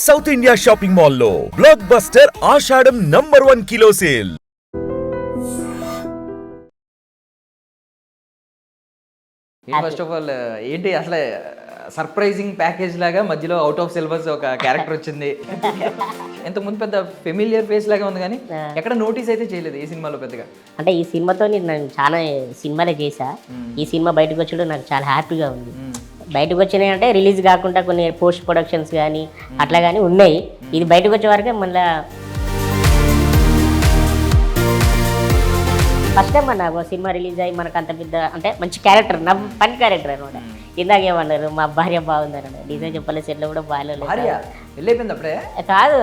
South India shopping మాల్లో black buster Ashadham #1 kilo sale. First of all ఏంటి అసలు surprising package లాగా మధ్యలో అవుట్ ఆఫ్ సిలబస్ ఒక క్యారెక్టర్ వచ్చింది. ఇంతకుముందు పెద్ద ఫెమిలియర్ ఫేస్ లాగా ఉంది కానీ ఎక్కడ నోటీస్ అయితే చేయలేదు ఈ సినిమాలో పెద్దగా. అంటే ఈ సినిమాతో నేను చాలా సినిమాలే చేశా. ఈ సినిమా బయటకు వచ్చాడు నాకు చాలా హ్యాపీగా ఉంది. బయటకు వచ్చినాయి అంటే రిలీజ్ కాకుండా కొన్ని పోస్ట్ ప్రొడక్షన్స్ కానీ అట్లా కానీ ఉన్నాయి. ఇది బయటకు వచ్చే వరకే మళ్ళీ ఫస్ట్ టైం నాకు సినిమా రిలీజ్ అయ్యి మనకు అంత పెద్ద అంటే మంచి క్యారెక్టర్ నా పని క్యారెక్టర్ అనమాట. ఇందాక ఏమన్నారు మా భార్య బాగుందన్నాడు. నిజం చెప్పలే సెట్లో కూడా బాగాలేదు కాదు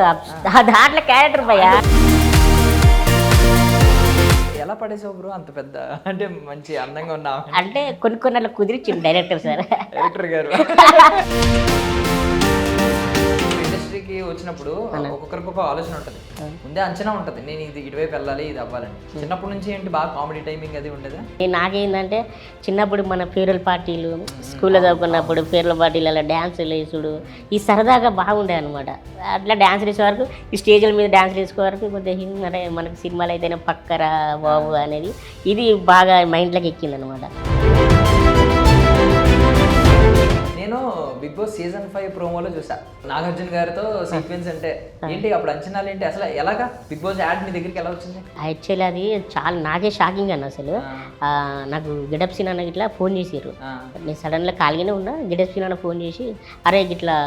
దాంట్లో క్యారెక్టర్ భయ్యా. ఎలా పడేసావు బ్రో అంత పెద్ద అంటే మంచి అందంగా ఉన్నా అంటే కొన్ని కుదిరిచ్చింది డైరెక్టర్ సార్ డైరెక్టర్ గారు. ఇండస్ట్రీకి వచ్చినప్పుడు ఒక్కొక్కరికి ఒక ఆలోచన ఉంటుంది, ముందే అంచనా ఉంటుంది నేను ఇది ఇటువైపు వెళ్ళాలి ఇది అవ్వాలని. చిన్నప్పటి నుంచి ఏంటి బాగా కామెడీ టైమింగ్ అది ఉండేదా? నాకేంటంటే చిన్నప్పుడు మన ఫేర్వెల్ పార్టీలు స్కూల్లో చదువుకున్నప్పుడు ఫేర్వెల్ పార్టీలు అలా డ్యాన్సులు వేసుడు ఈ సరదాగా బాగుండే అనమాట. అట్లా డ్యాన్స్ వేసే వరకు ఈ స్టేజ్ల మీద డ్యాన్స్ వేసుకో వరకు కొద్దిగా అంటే మనకి సినిమాలు అయితేనే పక్కరా బాబు అనేది ఇది బాగా మైండ్లోకి ఎక్కింది అనమాట. నేను బిగ్ బాస్ సీజన్ 5 ప్రోమోలో చూసా నాగార్జున గారితో సీక్వెన్స్. అంటే ఏంటి అప్పుడు అంచనాలు ఏంటి అసలు ఎలాగా బిగ్ బాస్ యాడ్ మీ దగ్గరికి ఎలా వచ్చింది? యాక్చువల్లీ అది చాలా నాకే షాకింగ్ అన్న. అసలు నాకు గెటప్ సీన్ అన్న ఇట్లా ఫోన్ చేసారు. నేను సడన్గా ఖాళీగానే ఉన్నా. గెటప్ సీన్ అన్న ఫోన్ చేసి అరే ఇట్లా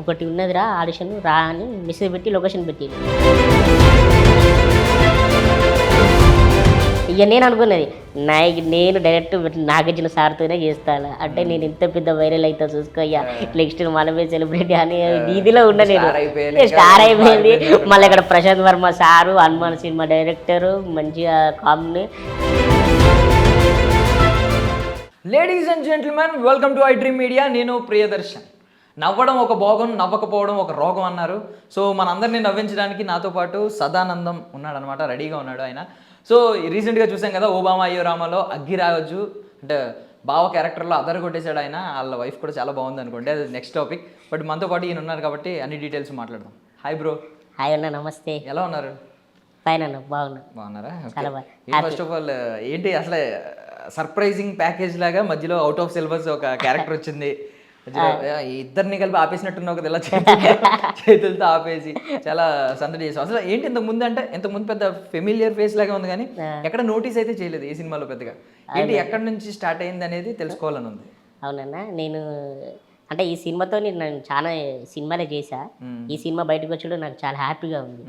ఒకటి ఉన్నదిరా ఆడిషన్ రా అని మెసేజ్ పెట్టి లొకేషన్ పెట్టి ఇక నేను అనుకున్నది నేను డైరెక్ట్ నాగార్జున సార్తోనే చేస్తాను. అంటే నేను ఎంత పెద్ద వైరల్ అవుతా చూసుకోయ్యా నెక్స్ట్ మనమే సెలబ్రిటీ అని ఇదిలో ఉన్న నేను స్టార్ అయిపోయింది. మళ్ళీ ఇక్కడ Prashanth Varma sir Hanuman cinema director మంచిగా comedy. Ladies and gentlemen welcome to I dream media. నేను ప్రియదర్శన్. నవ్వడం ఒక భోగం, నవ్వకపోవడం ఒక రోగం అన్నారు. సో మనందరినీ నవ్వించడానికి నాతో పాటు సదానందం ఉన్నాడనమాట, రెడీగా ఉన్నాడు ఆయన. సో రీసెంట్గా చూసాం కదా ఓబామా అయ్యో రామాలో అగ్గిరాజు అంటే బావ క్యారెక్టర్లో అదర్ కొట్టేశాడు ఆయన. వాళ్ళ వైఫ్ కూడా చాలా బాగుంది అనుకోండి, అది నెక్స్ట్ టాపిక్. బట్ మనతో పాటు ఈయన ఉన్నారు కాబట్టి అన్ని డీటెయిల్స్ మాట్లాడదాం. Hi bro. హాయ్ అన్న, నమస్తే. ఎలా ఉన్నారు? ఫైన్ అన్న, బాగున్నారా? ఫస్ట్ ఆఫ్ ఆల్ ఏంటి అసలు సర్ప్రైజింగ్ ప్యాకేజ్ లాగా మధ్యలో అవుట్ ఆఫ్ సిలబస్ ఒక క్యారెక్టర్ వచ్చింది. ఇద్దరిని కలిపి ఆపేసినట్టున్నావు కదా, ఇలా చేతులతో ఆపేసి చాలా సందడి చేసావు. అసలు ఏంటి ఇంతకుముందు పెద్ద ఫెమిలియర్ ఫేస్ లాగా ఉంది కానీ ఎక్కడ నోటీస్ అయితే చేయలేదు ఈ సినిమాలో పెద్దగా. ఏంటి ఎక్కడి నుంచి స్టార్ట్ అయింది అనేది తెలుసుకోవాలని ఉంది. అవునన్నా, నేను అంటే ఈ సినిమాతో నేను చాలా సినిమాలే చేశా. ఈ సినిమా బయటకు వచ్చాడు నాకు చాలా హ్యాపీగా ఉంది.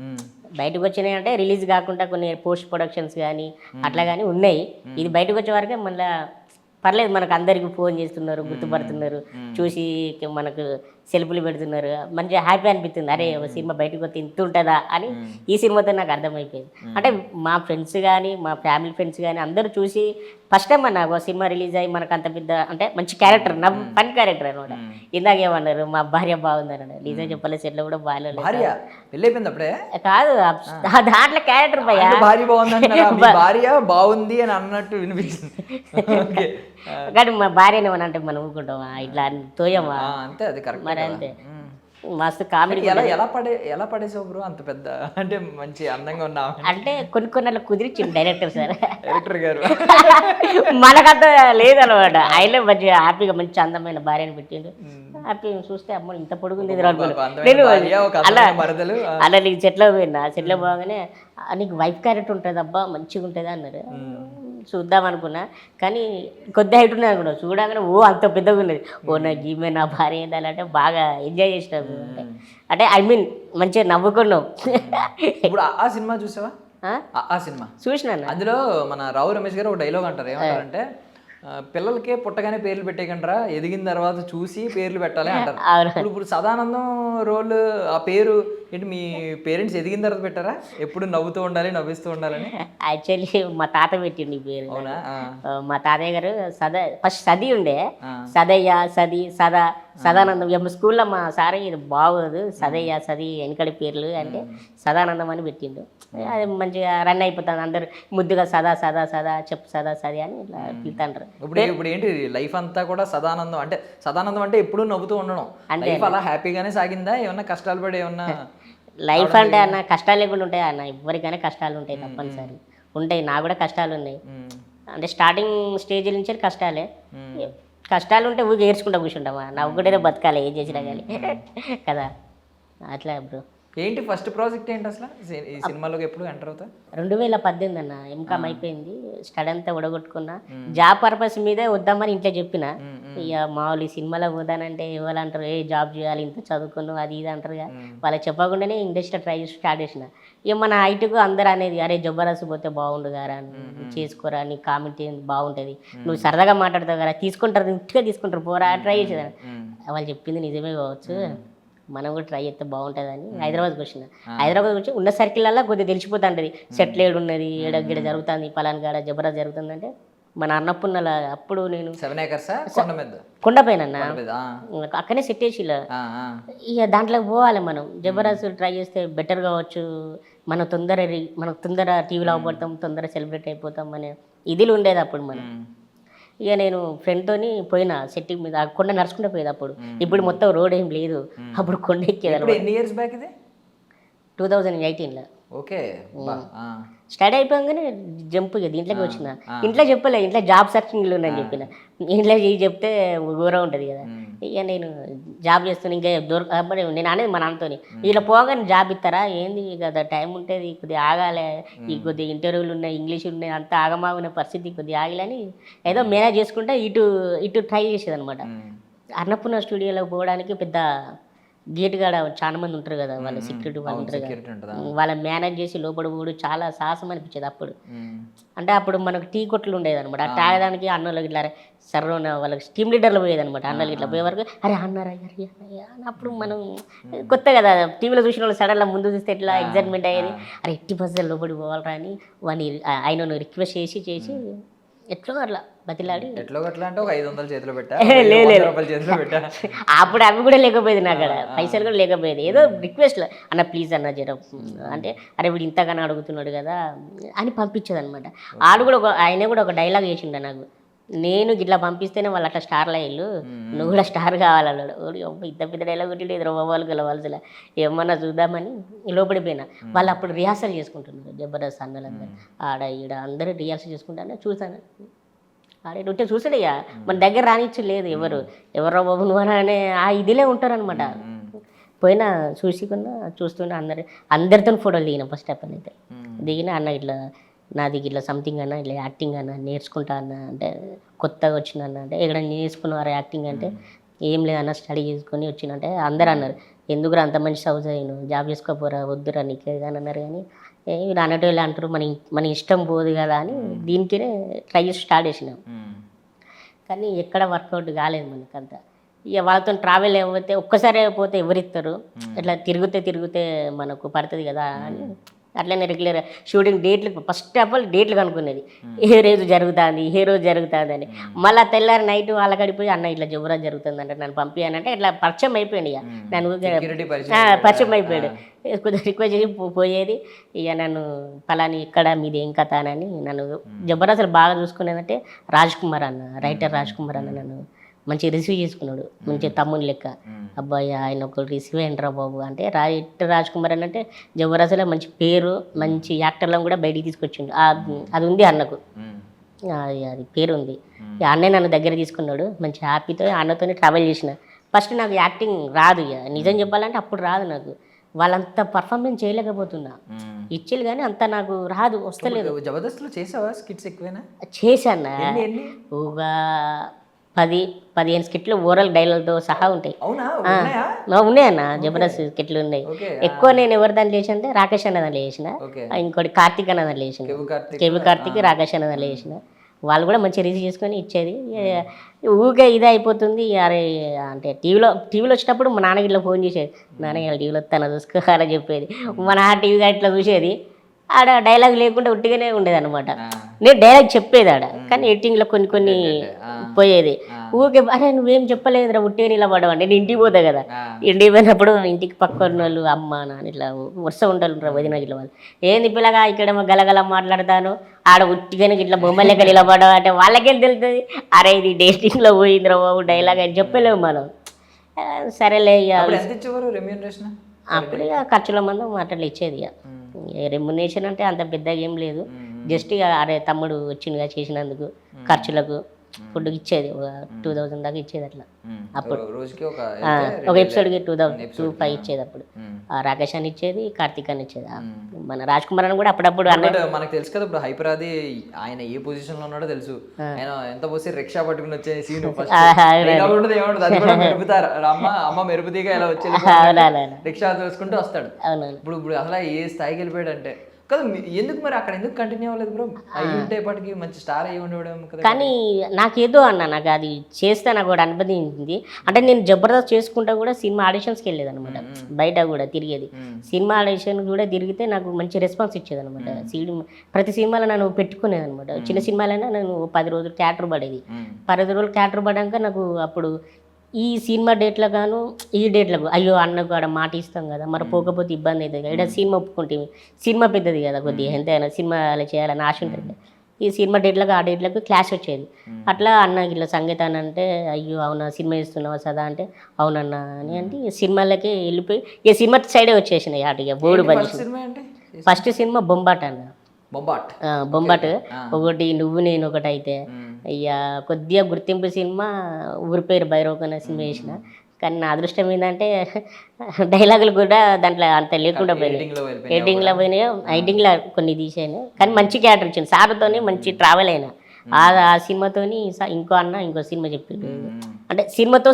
బయటకు వచ్చినాయి అంటే రిలీజ్ కాకుండా కొన్ని పోస్ట్ ప్రొడక్షన్స్ కానీ అట్లా కానీ ఉన్నాయి. ఇది బయటకు వచ్చే వరకే మళ్ళీ పర్లేదు, మనకు అందరికి ఫోన్ చేస్తున్నారు, గుర్తుపడుతున్నారు, చూసి మనకు సెల్ఫీలు పెడుతున్నారు, మంచిగా హ్యాపీ అనిపిస్తుంది. అరే సినిమా బయటకు వస్తే ఇంత ఉంటుందా అని ఈ సినిమాతో నాకు అర్థమైపోయింది. అంటే మా ఫ్రెండ్స్ కానీ మా ఫ్యామిలీ ఫ్రెండ్స్ కానీ అందరూ చూసి ఫస్ట్ టైం నాకు సినిమా రిలీజ్ అయ్యి మనకు అంత పెద్ద అంటే మంచి క్యారెక్టర్ నా పని క్యారెక్టర్ అనమాట. ఇందాక ఏమన్నారు మా భార్య బాగుందన్నాడు. నిజం చెప్పలే సెట్లో కూడా బాగాలేదు కాదు దాంట్లో క్యారెక్టర్ భయ్యా. భార్య బాగుంది అని అన్నట్టు వినిపించింది కానీ మా భార్యని ఏమన్నా అంటే మనం ఊరుకుంటామా ఇట్లా తోయమా? అంతే, అది కరెక్ట్. మరి అంతే మస్తు కామెడీ. ఎలా పడేసావు బ్రో అంత పెద్ద అంటే మంచి అందంగా ఉన్నా అంటే కొన్ని కుదిరిచ్చింది డైరెక్టర్ సార్, డైరెక్టర్ గారు. మనకంత లేదనమాట. ఆయన మంచిగా హ్యాపీగా మంచి అందమైన భార్యను పెట్టిండు. హ్యాపీ చూస్తే అమ్మ ఇంత పొడుగుంది నేను అలా నీకు చెట్లో పోయినా చెట్లో పోగానే నీకు వైఫ్ క్యారెక్టర్ ఉంటుంది అబ్బా మంచిగా ఉంటుంది అన్నారు. చూద్దాం అనుకున్నా కానీ కొద్ది హైట్ ఉన్నది అనుకున్నా. చూడగానే అంత పెద్దగా ఉన్నది. నాకు ఈమె నా భార్య ఏంటంటే బాగా ఎంజాయ్ చేసినాం. అంటే ఐ మీన్ మంచిగా నవ్వుకున్నాం. ఇప్పుడు ఆ సినిమా చూసావా? ఆ సినిమా చూసినా. అందులో మన రావు రమేష్ గారు ఒక డైలాగ్ అంటారు, ఏమంటారంటే పిల్లలకే పుట్టగానే పేర్లు పెట్టేయకండ్రా, ఎదిగిన తర్వాత చూసి పేర్లు పెట్టాలి అంటారు. ఇప్పుడు సదానందం రోల్ ఆ పేరు ఏంటి మీ పేరెంట్స్ ఎదిగిన తర్వాత పెట్టారా ఎప్పుడు నవ్వుతూ ఉండాలి నవ్విస్తూ ఉండాలని? యాక్చువల్లీ మా తాత పెట్టిండు ఈ పేరు. అవునా? మా తాతయ్య గారు ఫస్ట్ సది ఉండే, సదయ్య సది సదా సదానందం. స్కూల్లో మా సార్ ఇది బాగోదు సదయ్య సది వెనకడి పేర్లు అంటే సదానందం అని పెట్టిండు. అది మంచిగా రన్ అయిపోతుంది, అందరు ముద్దుగా సదా సదా సదా చెప్పు సదా సది అని ఇట్లా పిలుతుంటారు. ఇప్పుడు ఏంటి లైఫ్ అంతా కూడా సదానందం అంటే సదానందం అంటే ఎప్పుడూ నవ్వుతూ ఉండడం, లైఫ్ అలా హ్యాపీగానే సాగిందా? ఏమన్నా కష్టాలు పడి ఏమన్నా? లైఫ్ అంటే అన్న కష్టాలు లేకుండా ఉంటాయి అన్న, ఎవరికైనా కష్టాలు ఉంటాయి తప్పనిసరి ఉంటాయి. నాకు కూడా కష్టాలు ఉన్నాయి, అంటే స్టార్టింగ్ స్టేజ్ నుంచి కష్టాలే. కష్టాలు ఉంటే ఊరికి ఏడ్చుకుంటా కూర్చుంటామా, నవ్వుకుంటేనే బతకాలి ఏం చేసినా కానీ కదా, అట్లా బ్రో. ఏంటి ఫస్ట్ ప్రాజెక్ట్ ఏంటి అసలు ఈ సినిమాలోకి ఎప్పుడు ఎంటర్ అవుతా? 2018 అన్న ఎంకామ్ అయిపోయింది, స్టడీ అంతా ఉడగొట్టుకున్నా. జాబ్ పర్పస్ మీదే వద్దామని ఇంట్లో చెప్పిన. ఇక మామూలు ఈ సినిమాలో పోదానంటే ఎవరు అంటారు ఏ జాబ్ చేయాలి ఇంత చదువుకున్నావు అది ఇది అంటారు. వాళ్ళకి చెప్పకుండానే ఇండస్ట్రీలో ట్రై చేసి స్టార్ట్ చేసిన. ఇక మన హైట్కు అందరు అనేది అరే జబర్దస్త్ పోతే బాగుండు గారా, చేసుకోరా, నీ కామెంట్ బాగుంటుంది, నువ్వు సరదాగా మాట్లాడతావు కదా, తీసుకుంటారు ఇంటిగా తీసుకుంటారు పోరా ట్రై చేసేదాన్ని. వాళ్ళు చెప్పింది నిజమే కావచ్చు, మనం కూడా ట్రై చేస్తే బాగుంటుందని హైదరాబాద్కి వచ్చిన. హైదరాబాద్ వచ్చి ఉన్న సర్కిల్లో కొద్దిగా తెలిసిపోతుంటుంది సెటిల్ ఏడు ఉన్నది, ఏడ గిడ జరుగుతుంది, పలానా కాడ జబర్దస్త్ జరుగుతుందంటే. మన అన్నపూర్ణల అప్పుడు నేను 7 acres కొండపైన అక్కడనే సెట్ చేసి ఇక దాంట్లోకి పోవాలి మనం. జబర్దస్త్ ట్రై చేస్తే బెటర్ కావచ్చు, మనం తొందర టీవీలో అవబడతాం, తొందర సెలబ్రేట్ అయిపోతాం అనే ఇదిలో ఉండేది అప్పుడు మనం. ఇక నేను ఫ్రెండ్తోని పోయినా సెట్టింగ్ మీద, కొండ నడుచుకుంటూ పోయేది అప్పుడు. ఇప్పుడు మొత్తం రోడ్ ఏం లేదు, అప్పుడు కొండ ఎక్కేది. ఎన్ని ఇయర్స్ బ్యాక్ ఇది? 2018లో. ఓకే. స్టడీ అయిపోగానే జంప్ ఇక దీంట్లోకి వచ్చిన. ఇంట్లో చెప్పలే, ఇంట్లో జాబ్ సర్చింగ్లో ఉన్నాయని చెప్పిన. ఇంట్లో చెప్తే ఘోరం ఉంటుంది కదా. ఇక నేను జాబ్ చేస్తున్నా ఇంకా నేను అనేది మా నాన్నతోని, ఇలా పోగానే జాబ్ ఇస్తారా ఏంది కదా, టైం ఉంటుంది కొద్దిగా ఆగాలి, ఈ కొద్దిగా ఇంటర్వ్యూలు ఉన్నాయి, ఇంగ్లీష్ ఉన్నాయి, అంతా ఆగమాగిన పరిస్థితి కొద్దిగా ఆగాలని ఏదో మేనేజ్ చేసుకుంటే ఇటు ట్రై చేసేది అనమాట. అన్నపూర్ణ స్టూడియోలోకి పోవడానికి పెద్ద గేట్ కాడ చాలా మంది ఉంటారు కదా, వాళ్ళ సెక్యూరిటీ వాళ్ళు ఉంటారు కదా, వాళ్ళని మేనేజ్ చేసి లోపల పోడు చాలా సాహసం అనిపించేది అప్పుడు. అంటే అప్పుడు మనకు టీ కొట్లు ఉండేది అనమాట, ఆ తాగడానికి అన్నోళ్ళకి ఇట్లా సర్రోన వాళ్ళకి టీమ్ లీడర్లు పోయేది అనమాట. అన్నోళ్ళకి ఇట్లా పోయే వరకు అరే అన్నారా అప్పుడు మనం కొత్త కదా, టీవీలో చూసిన వాళ్ళు సడన్గా ముందు చూస్తే ఎట్లా ఎగ్జైట్మెంట్ అయ్యేది, అరే ఎట్టి బస్సులో లోపలికి పోవాలరా అని వాడిని ఆయనను రిక్వెస్ట్ చేసి ఎట్లో అట్లా బతిలాడి ఎట్లో అట్లా అంటే ఒక 500 చేతిలో పెట్టా, చేతిలో పెట్టా. అప్పుడు అవి కూడా లేకపోయేది, నాకు అక్కడ పైసలు కూడా లేకపోయేది. ఏదో రిక్వెస్ట్లో అన్న ప్లీజ్ అన్న జర అంటే అరే వీడు ఇంతగానో అడుగుతున్నాడు కదా అని పంపించేది అనమాట. ఆయన కూడా ఒక డైలాగ్ వేసిండ నాకు, నేను ఇట్లా పంపిస్తేనే వాళ్ళు అట్లా స్టార్లు అయ్యారు, నువ్వు కూడా స్టార్ కావాలన్నాడు. ఇంత పెద్ద డైలాగ్ కొట్టి ఎదురు వాళ్ళు గెలవాల్సిన ఏమన్నా చూద్దామని లోపడిపోయినా. వాళ్ళు అప్పుడు రిహార్సల్ చేసుకుంటున్నారు జబర్దస్త్ అన్నలందరూ, ఆడ ఈడ అందరూ రిహార్సల్ చేసుకుంటానే చూసాను. ఆడే ఉంటే చూసాడు ఇక మన దగ్గర రానిచ్చు లేదు, ఎవరో బాబు నువ్వు అనే ఆ ఇదిలే ఉంటారనమాట. పోయినా చూస్తుంటే అందరితో ఫోటోలు దిగిన. ఫస్ట్ అప్ అయితే దిగిన అన్న ఇట్లా నాది ఇట్లా సంథింగ్ అన్న ఇట్లా యాక్టింగ్ అన్న నేర్చుకుంటా అన్న అంటే, కొత్తగా వచ్చిన అన్న అంటే ఎక్కడ నేర్చుకున్నారు యాక్టింగ్ అంటే, ఏం లేదన్న స్టడీ చేసుకొని వచ్చినంటే అందరు అన్నారు ఎందుకురా అంత మంచి సౌజ్ అయ్యాను, జాబ్ చేసుకోపోరా వద్దురా నీకే కానీ అన్నారు. కానీ వీళ్ళు అన్నట్టు అంటారు మన ఇష్టం పోదు కదా అని దీనికినే ట్రై చేసి స్టార్ట్ చేసినాం. కానీ ఎక్కడ వర్కౌట్ కాలేదు మనకంతా. ఇక వాళ్ళతో ట్రావెల్ అయిపోతే ఒక్కసారి అయిపోతే ఎవరిస్తారు, ఇట్లా తిరిగితే మనకు పడుతుంది కదా అని అట్లనే రెగ్యులర్ షూటింగ్ డేట్లు ఫస్ట్ ఆఫ్ ఆల్ డేట్లు కనుక్కునేది, ఏ రోజు జరుగుతుంది అని. మళ్ళీ తెల్లారి నైట్ వాళ్ళకడిపోయి అన్న ఇట్లా జబర్దస్త్ జరుగుతుంది అంటే నన్ను పంపించానంటే ఇట్లా పరిచయం అయిపోయింది. ఇక నన్ను పరిచయం అయిపోయాడు, కొద్దిగా రిక్వెస్ట్ చేసి పోయేది. ఇక నన్ను పలాని ఇక్కడ మీది ఏం కథ అని నన్ను జబర్దస్త్ బాగా చూసుకునేదంటే రైటర్ రాజ్ కుమార్ అన్న నన్ను మంచిగా రిసీవ్ చేసుకున్నాడు, మంచి తమ్ముని లెక్క. అబ్బాయి ఆయన ఒక రిసీవ్ అయ్యండ్రా బాబు అంటే. రాజ్ కుమార్ అని అంటే జబర్దస్త్లో మంచి పేరు, మంచి యాక్టర్లను కూడా బయటికి తీసుకొచ్చిండు. అది ఉంది అన్నకు, అది పేరు ఉంది. అన్నే నన్ను దగ్గర తీసుకున్నాడు, మంచి హ్యాపీతో అన్నతోనే ట్రావెల్ చేసిన. ఫస్ట్ నాకు యాక్టింగ్ రాదు, ఇక నిజం చెప్పాలంటే అప్పుడు రాదు నాకు. వాళ్ళంతా పర్ఫార్మెన్స్ చేయలేకపోతున్నా, ఇచ్చేది కానీ అంత నాకు రాదు, వస్తలేదు. జబర్దస్త్లో చేసావా స్కిట్స్ ఎక్కువైనా? చేశాను, ఒక 10-15 స్కిట్లు ఓరల్ డైలాగ్తో సహా ఉంటాయి. ఉన్నాయన్న జబర్దస్త్ స్కిట్లు ఉన్నాయి. ఎక్కువ నేను ఎవరి దాంట్లో చేసిన అంటే రాకేష్ అన్న దాంట్లో చేసిన, ఇంకోటి కార్తీక్ అన్న దాంట్లో చేసిన, కేవి కార్తీక్ రాకేష్ అన్న దాంట్లో చేసిన. వాళ్ళు కూడా మంచిగా రిసీవ్ చేసుకొని ఇచ్చేది. ఊరికే ఇదే అయిపోతుంది. అరే అంటే టీవీలో వచ్చేటప్పుడు మా నాన్నకి ఇట్లా ఫోన్ చేసేది, నాన్న ఇలా టీవీలో వస్తాను చూసుకోవాలని చెప్పేది. మా నాన్న టీవీగా ఇట్లా చూసేది. ఆడ డైలాగ్ లేకుండా ఉట్టిగానే ఉండేది అనమాట. నేను డైలాగ్ చెప్పేది ఆడ, కానీ ఎడిటింగ్లో కొన్ని పోయేది. ఊరికే అరే నువ్వేం చెప్పలేదురా ఉట్టిగా నిలబడవు. నేను ఇంటికి పోతా కదా, ఇంటికి పోయినప్పుడు ఇంటికి పక్కన వాళ్ళు అమ్మ నాన్న ఇట్లా వరుస ఉంటారు వదిన ఇట్లా వాళ్ళు, ఏంది పిల్లగా ఇక్కడ గలగల మాట్లాడతాను, ఆడ ఉట్టిగానే ఇట్లా బొమ్మ లెక్క నిలబడవు అంటే వాళ్ళకేం తెలుస్తుంది, అరే ఇది డేటింగ్లో పోయిందిరా బాబు డైలాగ్ అని చెప్పలేము మనం. సరేలే అప్పుడు ఇక ఖర్చుల మంది అట్లా ఇచ్చేది. ఇక రెమ్యునేషన్ అంటే అంత పెద్దగా ఏం లేదు, జస్ట్ ఇక అరే తమ్ముడు వచ్చిందిగా చేసినందుకు ఖర్చులకు ఫుడ్ ఇచ్చేది. 2000 దాకా ఇచ్చేది అట్లా. అప్పుడు ఒక ఎపిసోడ్కి 2000-2500 ఇచ్చేది. అప్పుడు రాకేష్ అని ఇచ్చేది, కార్తీక్ అని ఇచ్చేది. మన రాజ్ కుమార్ అని కూడా అప్పుడప్పుడు మనకు తెలుసు కదా. ఇప్పుడు హైపరాది ఆయన ఏ పొజిషన్ లో ఉన్నాడో తెలుసు. ఆయన ఎంత పోసి రిక్షా పట్టుకుని వచ్చే సీన్ మెరుపుతారు, అమ్మ మెరుపుతీగా ఎలా వచ్చేది రిక్షా చూసుకుంటూ వస్తాడు. ఇప్పుడు అసలు ఏ స్థాయికి వెళ్ళిపోయాడు అంటే కదా. ఎందుకు మరి అక్కడ ఎందుకు కంటిన్యూ అవ్వలేదు బ్రో? అయ్యి ఉంటే ఇప్పటికి మంచి స్టార్ అయ్యి ఉండేవాడు కదా. కానీ నాకేదో అన్న నాకు అది చేస్తే నాకు కూడా అనిపించింది. అంటే నేను జబర్దస్త్ చేసుకుంటా కూడా సినిమా ఆడిషన్స్కి వెళ్ళేది అనమాట, బయట కూడా తిరిగేది. సినిమా ఆడిషన్ కూడా తిరిగితే నాకు మంచి రెస్పాన్స్ ఇచ్చేది అనమాట. ప్రతి సినిమాలో నన్ను పెట్టుకునేది అనమాట. చిన్న సినిమాలైనా నేను 10 రోజులు థియేటర్ పడేది. 10 రోజులు థియేటర్ పడ్డాక నాకు అప్పుడు ఈ సినిమా డేట్లో గాను ఈ డేట్లకు అయ్యో అన్నకు ఆడ మాట ఇస్తాం కదా, మరి పోకపోతే ఇబ్బంది అవుతుంది కదా. ఇక్కడ సినిమా ఒప్పుకుంటే సినిమా పెద్దది కదా, కొద్దిగా ఎంతైనా సినిమా అలా చేయాలని ఆశ ఉంటుంది కదా. ఈ సినిమా డేట్లకు ఆ డేట్లకు క్లాష్ వచ్చేది. అట్లా అన్నకి ఇట్లా సంగీతాన్ని అంటే అయ్యో అవునా సినిమా ఇస్తున్నావా సదా అంటే అవునన్నా అని అంటే సినిమాలకి వెళ్ళిపోయి ఇక సినిమా సైడే వచ్చేసినాయి. అటుగా బోర్డు బండి. ఫస్ట్ సినిమా బొంబాట్ అన్న, బొంబాట్ ఒకటి, నువ్వు నేను ఒకటి. అయితే ఇక కొద్దిగా గుర్తింపు సినిమా ఊరి పేరు భైరవ్ అనే సినిమా చేసిన. కానీ నా అదృష్టం ఏంటంటే డైలాగులు కూడా దాంట్లో అంత లేకుండా పోయినాయి. ఎడిటింగ్లో పోయినాయి, ఎడిటింగ్లో కొన్ని తీసాను. కానీ మంచి క్యారెక్టర్ వచ్చింది, సార్తోని మంచి ట్రావెల్ అయినా. ఆ సినిమాతోని ఇంకో సినిమా చెప్పిండు. అంటే సినిమాతో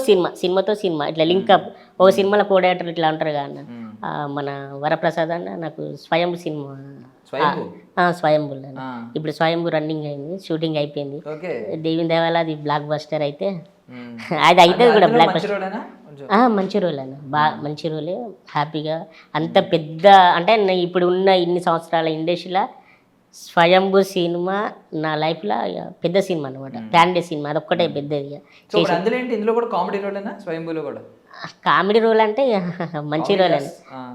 సినిమా ఇట్లా లింకప్. ఒక సినిమాలో కో డైరెక్టర్ ఇట్లా ఉంటారు కదా అన్న, మన వరప్రసాద్ అన్న నాకు స్వయంభూ సినిమా స్వయంభూ ఇప్పుడు స్వయంభూ రన్నింగ్ అయింది, షూటింగ్ అయిపోయింది. దేవుని దేవాల అది బ్లాక్ బస్టర్ అయితే అది అవుతుంది కూడా. బ్లాక్ బస్టర్ మంచి రోల్ అన్న, బాగా మంచి రోలే. హ్యాపీగా అంత పెద్ద అంటే ఇప్పుడు ఉన్న ఇన్ని సంవత్సరాల ఇండస్ట్రీలో స్వయంభూ సినిమా నా లైఫ్లో పెద్ద సినిమా అనమాట. ప్యాన్ సినిమా అదొక్కటే పెద్దది. ఇందులో కూడా కామెడీ రోలేనా స్వయంభూలో కూడా? కామెడీ రోల్ అంటే మంచి రోల్ అండి.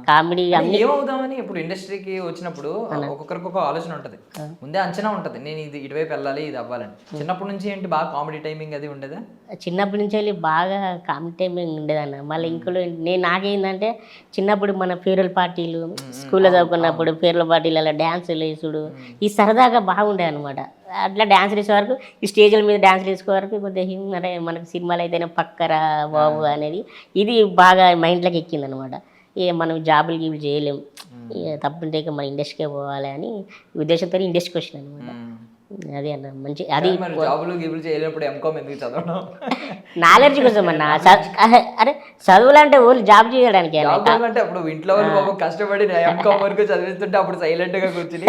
కామెడీ ఏమవుదామని ఇప్పుడు ఇండస్ట్రీకి వచ్చినప్పుడు ఒక్కొక్కరికి ఒక ఆలోచన ఉంటుంది, ముందే అంచనా ఉంటుంది, నేను ఇది ఇటువైపు వెళ్ళాలి ఇది అవ్వాలని. చిన్నప్పటి నుంచి ఏంటి బాగా కామెడీ టైమింగ్ అది ఉండేదా? చిన్నప్పటి నుంచి వెళ్ళి బాగా కామెడీ టైమింగ్ ఉండేదన్న. మళ్ళీ ఇంకోలో నాకేంటంటే చిన్నప్పుడు మన ఫేర్వెల్ పార్టీలు స్కూల్లో చదువుకున్నప్పుడు ఫేర్వెల్ పార్టీలు అలా డ్యాన్సులు వేసుడు ఈ సరదాగా బాగుండే అనమాట. అట్లా డ్యాన్స్ వేసే వరకు ఈ స్టేజ్ల మీద డ్యాన్స్ వేసుకో వరకు కొద్దిగా అంటే మనకు సినిమాలు అయితేనే పక్కరా బాబు అనేది ఇది బాగా మైండ్లోకి ఎక్కింది అనమాట. మనం జాబులు గీబులు చేయలేం, తప్పుంటే మన ఇండస్ట్రీకే పోవాలి అని ఉద్దేశంతో ఇండస్ట్రీకి వచ్చిన అనమాట. అదే అన్న మంచి అది నాలెడ్జ్ కోసం అన్న. అరే చదువులు అంటే ఓన్లీ జాబ్ చేయడానికి అంటే అప్పుడు ఇంట్లో కష్టపడి వరకు చదివిస్తుంటే అప్పుడు సైలెంట్ గా కూర్చుని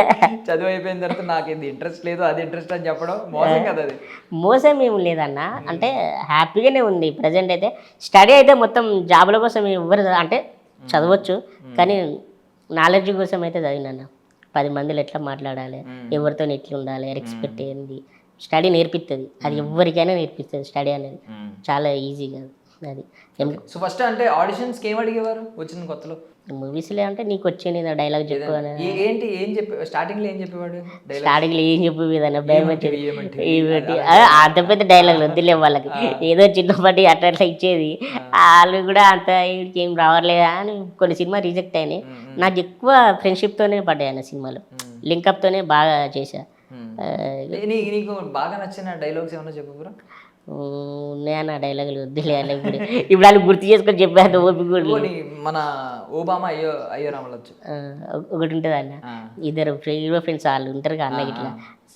చదువు అయిపోయిన తర్వాత నాకు ఇది ఇంట్రెస్ట్ లేదు అది ఇంట్రెస్ట్ అని చెప్పడం మోసం కదా. అది మోసం ఏమి లేదన్న, అంటే హ్యాపీగానే ఉంది ప్రజెంట్. అయితే స్టడీ అయితే మొత్తం జాబుల కోసం ఎవరు అంటే చదవచ్చు, కానీ నాలెడ్జ్ కోసం అయితే చదివినా. 10 మందిలో ఎట్లా మాట్లాడాలి, ఎవరితో ఎట్లా ఉండాలి, రెస్పెక్ట్ ఏంది, స్టడీ నేర్పిస్తుంది. అది ఎవరికైనా నేర్పిస్తుంది స్టడీ అనేది, చాలా ఈజీగా. అది సో ఫస్ట్ అంటే ఆడిషన్స్కి ఏం అడిగేవారు వచ్చిన కొత్తలో? మూవీస్లో అంటే నీకు వచ్చేది డైలాగ్ చెప్పు అని. ఏంటి ఏం చెప్పి స్టార్టింగ్లో ఏం చెప్పేవాడు? స్టార్టింగ్లో ఏం చెప్పేదన్న భయం వచ్చేది. అంత పెద్ద డైలాగ్ వద్దులే వాళ్ళకి, ఏదో చిన్నపాటి అట్లా అట్లా ఇచ్చేది. వాళ్ళు కూడా అంత ఏం రావట్లేదా అని కొన్ని సినిమా రిజెక్ట్ అయినాయి. నాకు ఎక్కువ ఫ్రెండ్షిప్తోనే పడ్డాయి అన్న సినిమాలు, లింకప్తోనే బాగా చేశా. నీకు బాగా నచ్చిన డైలాగ్స్ ఏమన్నా చెప్పు బ్రో? ఉన్నాయన్న డైలాగులు వద్దులే ఇప్పుడు ఇప్పుడు వాళ్ళు గుర్తు చేసుకొని చెప్పాను. ఓపిక మన ఓబామా అయ్యో రామలొచ్చు ఒకటి ఉంటుంది అన్న, ఇద్దరు హీరో ఫ్రెండ్స్ వాళ్ళు ఉంటారు కదా అన్న, ఇట్లా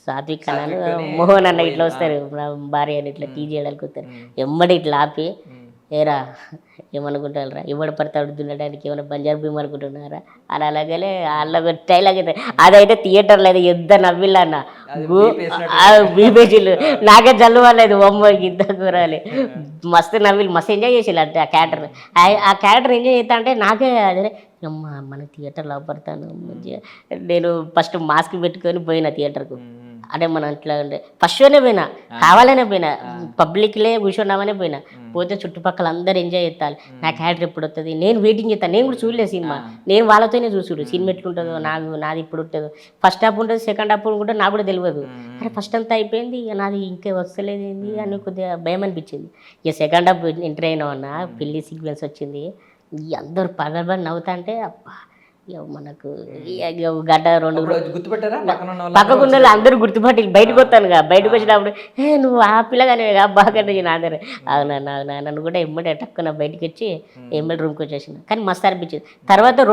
సాత్విక్ అన్నాను మోహన్ అన్న ఇట్లా వస్తారు భార్య అని ఇట్లా టీ చేయడానికి వస్తారు. ఎమ్మడి ఇట్లా ఆపి ఏరా ఏమనుకుంటారా ఎవడు పడతాడు దున్నడానికి ఏమైనా బంజారు భీమ్ అనుకుంటున్నారా అని అలాగే వాళ్ళ డైలాగ్ అయితే అదైతే థియేటర్లో అయితే ఎంత నవ్విల్లన్న బీపేజీలు నాకే జల్లు వాళ్ళలేదు బొమ్మకి ఇద్దరు కూరాలి మస్తు నవ్విలు మస్తు ఎంజాయ్ చేసేది అంటే ఆ క్యారెక్టర్ ఆ క్యారెక్టర్ ఎంజాయ్ చేస్తా అంటే నాకే అదే అమ్మ మన థియేటర్లో పడతాను మంచిగా నేను ఫస్ట్ మాస్క్ పెట్టుకొని పోయిన థియేటర్కు అంటే మనం అట్లా ఉండే ఫస్ట్ షోనే పోయినా కావాలనే పోయినా పబ్లిక్లే కూర్చున్నామనే పోయినా పోతే చుట్టుపక్కల అందరు ఎంజాయ్ చేస్తారు నా క్యారెక్టర్ ఎప్పుడు వస్తుంది నేను వెయిటింగ్ చేస్తాను నేను కూడా చూడలేదు సినిమా నేను వాళ్ళతోనే చూసుడు సినిమా ఎట్లుంటుందో నాది ఇప్పుడు ఉంటుందో ఫస్ట్ హాఫ్ ఉంటుంది సెకండ్ హాఫ్ ఉంటుంది నాకు కూడా తెలియదు అరే ఫస్ట్ అంతా అయిపోయింది ఇక నాది ఇంకా వస్తలేదు ఏంది అని కొద్దిగా భయం అనిపించింది ఇక సెకండ్ హాఫ్ ఎంటర్ అయినా అన్న పెళ్లి సీక్వెన్స్ వచ్చింది ఈ అందరు పగలబడి నవ్వుతా అంటే అబ్బా మనకు గడ్డ రెండు గుర్తుపెట్టారా పక్కకున్న వాళ్ళు అందరూ గుర్తుపట్టి బయటకు వస్తాను బయటకు వచ్చినప్పుడు నువ్వు ఆ పిల్లగానే బాగా నాదరే అవునా నన్ను కూడా ఎమ్మడే టక్కున బయటకు వచ్చి ఎమ్మడి రూమ్కి వచ్చేసిన కానీ మస్తు అనిపించింది తర్వాత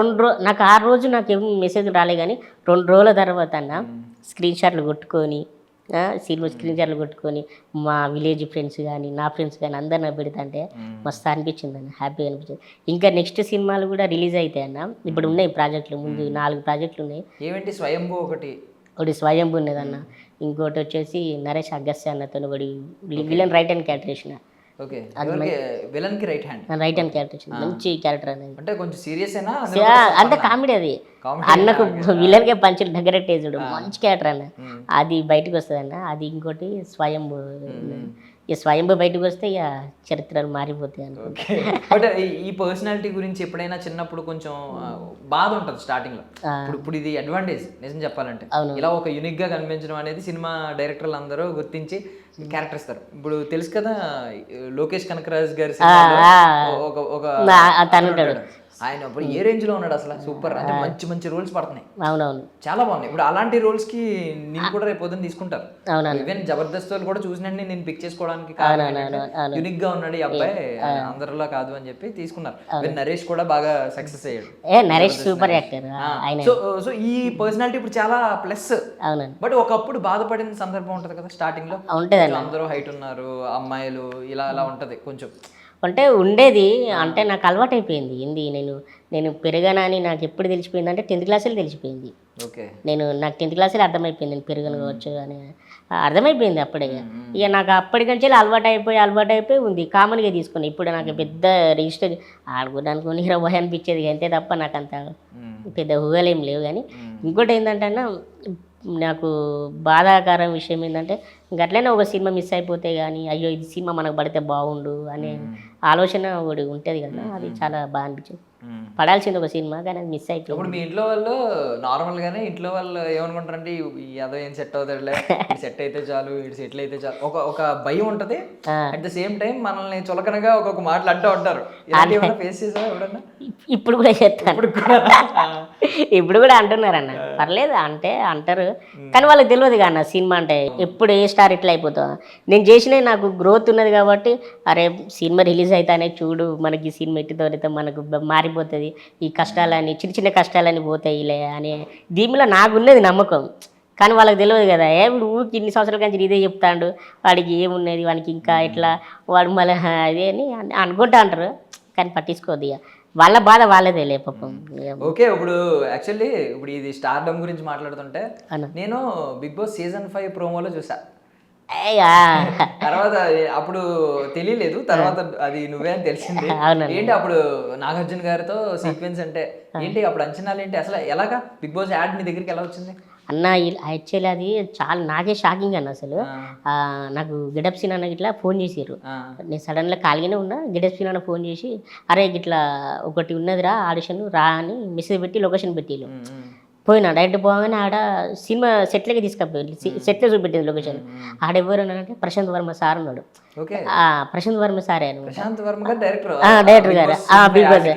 నాకు ఆ రోజు నాకు ఏం మెసేజ్ రాలే కానీ 2 రోజుల తర్వాత అన్న స్క్రీన్ షాట్లు కొట్టుకొని సినిమా స్క్రీన్ షాట్లు కొట్టుకొని మా విలేజ్ ఫ్రెండ్స్ కానీ నా ఫ్రెండ్స్ కానీ అందరు నాకు పెడతాంటే మస్తు అనిపించింది అన్న హ్యాపీగా అనిపించింది ఇంకా నెక్స్ట్ సినిమాలు కూడా రిలీజ్ అవుతాయి అన్న ఇప్పుడు ఉన్నాయి ప్రాజెక్టులు ముందు 4 ప్రాజెక్టులు ఉన్నాయి ఏమిటి స్వయంభూ ఒకటి స్వయంభూ ఉన్నదన్న ఇంకోటి వచ్చేసి నరేష్ అగస్త్య అన్నతో ఒకటి విలన్ రైట్ హ్యాండ్ క్యారెక్టర్ వేసిన ఓకే విలన్ కి రైట్ హ్యాండ్ క్యారెక్టర్ మంచి క్యారెక్టర్ అనేది అంటే కొంచెం సీరియస్ అయినా అంత కామెడీ అది అన్నకు విలన్ కే పంచులు దగ్గరట్టేసుడు మంచి క్యారెక్టర్ అన్న అది బయటకు వస్తుంది అన్న అది ఇంకోటి స్వయంభూ ఇక స్వయంభూ బయటకు వస్తే ఇక చరిత్రలు మారిపోతాయి అనుకుంటా బట్ ఈ పర్సనాలిటీ గురించి ఎప్పుడైనా చిన్నప్పుడు కొంచెం బాధ ఉంటుంది స్టార్టింగ్ లో ఇప్పుడు ఇది అడ్వాంటేజ్ నిజం చెప్పాలంటే ఇలా ఒక యూనిక్ గా కనిపించడం అనేది సినిమా డైరెక్టర్లు అందరూ గుర్తించి క్యారెక్టర్ ఇస్తారు ఇప్పుడు తెలుసు కదా లోకేష్ కనకరాజ్ గారి ఆయన ఇప్పుడు ఏ రేంజ్ లో ఉన్నాడు అసలు సూపర్ అంటే మంచి మంచి రోల్స్ పడుతున్నాయి అవునవును చాలా బాగున్నాయి ఇప్పుడు అలాంటి రోల్స్ కి నేను కూడా రేపు పొద్దున్న తీసుకుంటారు ఈవెన్ జబర్దస్త్ వాళ్ళు కూడా చూసినండి నేను పిక్ చేసుకోవడానికి యూనిక్ గా ఉన్నాడు ఈ అబ్బాయి అందరిలో కాదు అని చెప్పి తీసుకున్నారు ఈవెన్ నరేష్ కూడా బాగా సక్సెస్ అయ్యాడు నరేష్ సూపర్ యాక్టర్ సో ఈ పర్సనాలిటీ ఇప్పుడు చాలా ప్లస్ బట్ ఒకప్పుడు బాధపడిన సందర్భం ఉంటది కదా స్టార్టింగ్ లో అందరూ హైట్ ఉన్నారు అమ్మాయిలు ఇలా అలా ఉంటది కొంచెం అంటే ఉండేది అంటే నాకు అలవాటు అయిపోయింది ఏంది నేను పెరగనని నాకు ఎప్పుడు తెలిసిపోయింది అంటే 10th క్లాసులో తెలిసిపోయింది నాకు 10th క్లాసులో అర్థమైపోయింది నేను పెరగను కావచ్చు అని అర్థమైపోయింది అప్పుడే ఇక నాకు అప్పటికంటే అలవాటు అయిపోయి ఉంది కామన్గా తీసుకుని ఇప్పుడు నాకు పెద్ద రిజిస్టర్ ఆడుకోవడానికి నిరవహి అనిపించేది అంతే తప్ప నాకు అంత పెద్ద ఊహలేం లేవు కానీ ఇంకోటి ఏంటంటే నాకు బాధాకరం విషయం ఏంటంటే గట్లనే ఒక సినిమా మిస్ అయిపోతే కానీ అయ్యో ఇది సినిమా మనకు పడితే బాగుండు అనే ఆలోచన ఒకటి ఉంటుంది కదా అది చాలా బాగా అనిపించింది పడాల్సింది ఒక సినిమా కానీ అది మిస్ అయిపోయింది ఇప్పుడు మీ ఇంట్లో వాళ్ళు నార్మల్ గానే ఇంట్లో వాళ్ళు ఏమనుకుంటారంటే అదో ఏం సెట్ అవుతాడులే సెట్ అయితే చాలు ఇటు సెటిల్ అయితే చాలు ఒక భయం ఉంటది అట్ ద సేమ్ టైం మనల్ని చులకనగా ఒక్కొక్క మాటలు అంటూ ఉంటారు ఫేస్ చేసావా ఎవడన్నా ఇప్పుడు కూడా చెప్తాను ఇప్పుడు కూడా అంటున్నారన్న పర్లేదు అంటే అంటారు కానీ వాళ్ళకి తెలియదు కదా సినిమా అంటే ఎప్పుడు ఏ స్టార్ ఇట్లా అయిపోతావు నేను చేసినవి నాకు గ్రోత్ ఉన్నది కాబట్టి అరే సినిమా రిలీజ్ అవుతానే చూడు మనకి సినిమా ఎట్టితో మనకు మారిపోతుంది ఈ కష్టాలని చిన్న చిన్న కష్టాలని పోతాయిలే అని దీనిలో నాకున్నది నమ్మకం కానీ వాళ్ళకి తెలియదు కదా ఇప్పుడు ఊరికి ఇన్ని సంవత్సరాల నుంచి ఇదే చెప్తాడు వాడికి ఏమున్నది వాడికి ఇంకా ఎట్లా వాడు మళ్ళీ అదే అని అనుకుంటా అంటారు కానీ పట్టించుకోద్దు ఇక వాళ్ళ బాధ వాళ్ళదే లే పాపం ఓకే ఇప్పుడు యాక్చువల్లీ ఇప్పుడు ఇది స్టార్డమ్ గురించి మాట్లాడుతుంటే నేను బిగ్ బాస్ సీజన్ 5 ప్రోమోలో చూసా తర్వాత అప్పుడు తెలియలేదు తర్వాత అది నువ్వే అని తెలిసింది ఏంటి అప్పుడు నాగార్జున గారితో సీక్వెన్స్ అంటే ఏంటి అప్పుడు అంచనాలు ఏంటి అసలు ఎలాగా బిగ్ బాస్ యాడ్ నీ దగ్గరికి ఎలా వచ్చింది అన్న యాక్చువల్లీ అది చాలా నాకే షాకింగ్ అన్న అసలు నాకు గెటప్ సీన్ అన్న ఇట్లా ఫోన్ చేసారు నేను సడన్గా ఖాళీగానే ఉన్నా గెటప్ సీన్ అన్న ఫోన్ చేసి అరే ఇట్లా ఒకటి ఉన్నదిరా ఆడిషన్ రా అని మెసేజ్ పెట్టి లొకేషన్ పెట్టిళ్ళు పోయినా డైరెక్ట్ పోగానే ఆడ సినిమా సెట్లకి తీసుకపోయి సెట్లో చూపెట్టింది లొకేషన్ ఆడ ఎవరు అంటే ప్రశాంత్ వర్మ సార్ ఉన్నాడు ప్రశాంత్ వర్మ సారే డైరెక్టర్ గారు బిగ్ బాస్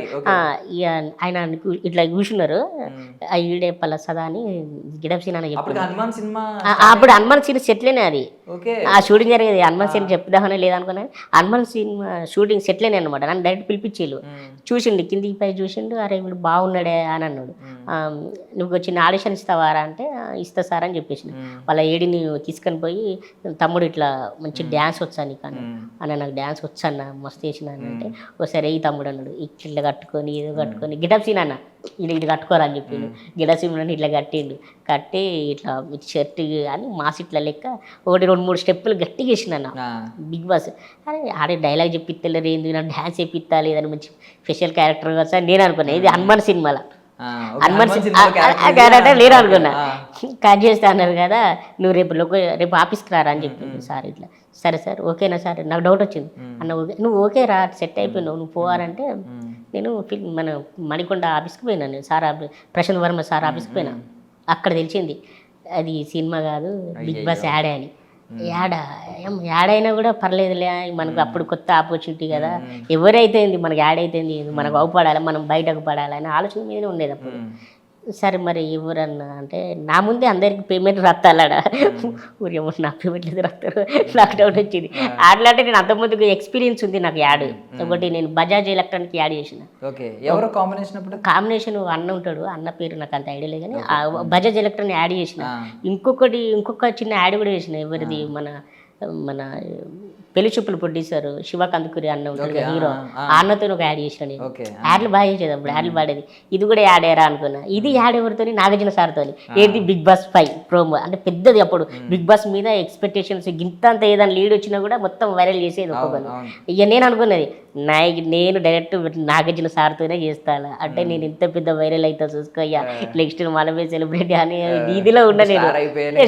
ఆయన ఇట్లా కూర్చున్నారు ఈడే పల్ల సదా అని గిడప్ సీన్ అని చెప్పి అప్పుడు హనుమాన్ సీన్ సెట్లేనే అది ఆ షూటింగ్ జరిగేది హనుమాన్ సీన్ చెప్దామని లేదనుకున్నా హనుమాన్ సినిమా షూటింగ్ సెట్లేనే అనమాట నన్ను డైరెక్ట్ పిలిపించేళ్ళు చూసిండు కిందికి పై చూసిండు అరే వీడు బాగున్నాడే అని అన్నాడు నువ్వు చిన్న ఆడిషన్ ఇస్తావారా అంటే ఇస్తా సార్ అని చెప్పేసిన. వాళ్ళ ఏడిని తీసుకొని పోయి తమ్ముడు ఇట్లా మంచి డ్యాన్స్ వచ్చా నీకు అన్న నాకు డ్యాన్స్ వచ్చాన్న మస్తు వేసిన అంటే ఒకసారి ఏ తమ్ముడు అన్నాడు ఇట్లా కట్టుకొని ఏదో కట్టుకొని గిటప్ సీన్ అన్న ఇది కట్టుకోరా అని చెప్పిండు. గిటప్ సీన్ ఇట్లా కట్టిండు, కట్టి ఇట్లా షర్ట్ అని మాస్ ఇట్లా లెక్క 1-2-3 స్టెప్పులు గట్టిగా వేసిన అన్న. బిగ్ బాస్ అరే ఆడే డైలాగ్ చెప్పిస్తలేరు ఏంది నాకు డ్యాన్స్ చెప్పిస్తా లేదని మంచి స్పెషల్ క్యారెక్టర్ వచ్చా నేను అనుకున్నా. ఇది హనుమాన్ సినిమాలో క్యారెక్టర్ నేను అనుకున్నా. కట్ చేస్తా అన్నారు కదా నువ్వు రేపు ఆఫీస్కి రారా అని చెప్పింది సార్. ఇట్లా సరే సార్ ఓకేనా సార్ నాకు డౌట్ వచ్చింది అన్న ఓకే నువ్వు ఓకే రా సెట్ అయిపోయినావు నువ్వు పోవాలంటే నేను మన మణికొండ ఆఫీస్కి పోయినా నేను సార్ ప్రశాంత్ వర్మ సార్ ఆఫీస్కి పోయినా. అక్కడ తెలిసింది అది సినిమా కాదు బిగ్ బాస్ యాడే అని. యాడ్ అయినా కూడా పర్లేదులే మనకు అప్పుడు కొత్త ఆపర్చునిటీ కదా ఎవరైతే మనకు యాడ్ అయితే మనకు అవుపడాలి మనం బయటకు పడాలి అనే ఆలోచన మీదనే ఉండేది అప్పుడు. సరే మరి ఎవరన్నా అంటే నా ముందే అందరికి పేమెంట్ రాస్తాడా ఊరేమో నా పేమెంట్ లేదు రాస్తారు నాకు డౌట్ వచ్చింది. అట్లాంటే నేను అంతకుముందుకు ఎక్స్పీరియన్స్ ఉంది నాకు యాడ్. ఒకటి నేను బజాజ్ ఎలక్ట్రానిక్ యాడ్ చేసిన. కాంబినేషన్ అన్న ఉంటాడు అన్న పేరు నాకు అంత ఐడియా లేదు కానీ బజాజ్ ఎలక్ట్రానిక్ యాడ్ చేసిన. ఇంకొక చిన్న యాడ్ కూడా చేసిన ఎవరిది మన పెళ్లి చూపులు ప్రొడ్యూసర్ శివకాంతకురి అన్న ఉంటాడు హీరో అన్నతో ఒక యాడ్ చేసిన. నేను యాడ్లు బాగా చేసేది అప్పుడు యాడ్లు పాడేది. ఇది కూడా యాడ్ అయ్యారా అనుకున్నా. ఇది యాడ్ ఎవరితో నాగార్జున సార్తో ఏది బిగ్ బాస్ 5 ప్రోమో అంటే పెద్దది. అప్పుడు బిగ్ బాస్ మీద ఎక్స్పెక్టేషన్స్ గింతంత ఏదైనా లీడ్ వచ్చినా కూడా మొత్తం వైరల్ చేసేది ఒక్కొక్కరు. ఇక నేను అనుకున్నది నేను డైరెక్ట్ నాగార్జున సార్తోనే చేస్తాను అంటే నేను ఇంత పెద్ద వైరల్ అవుతా చూసుకోయ్యా నెక్స్ట్ మనమే సెలబ్రిటీ అని ఇదిలో ఉన్న నేను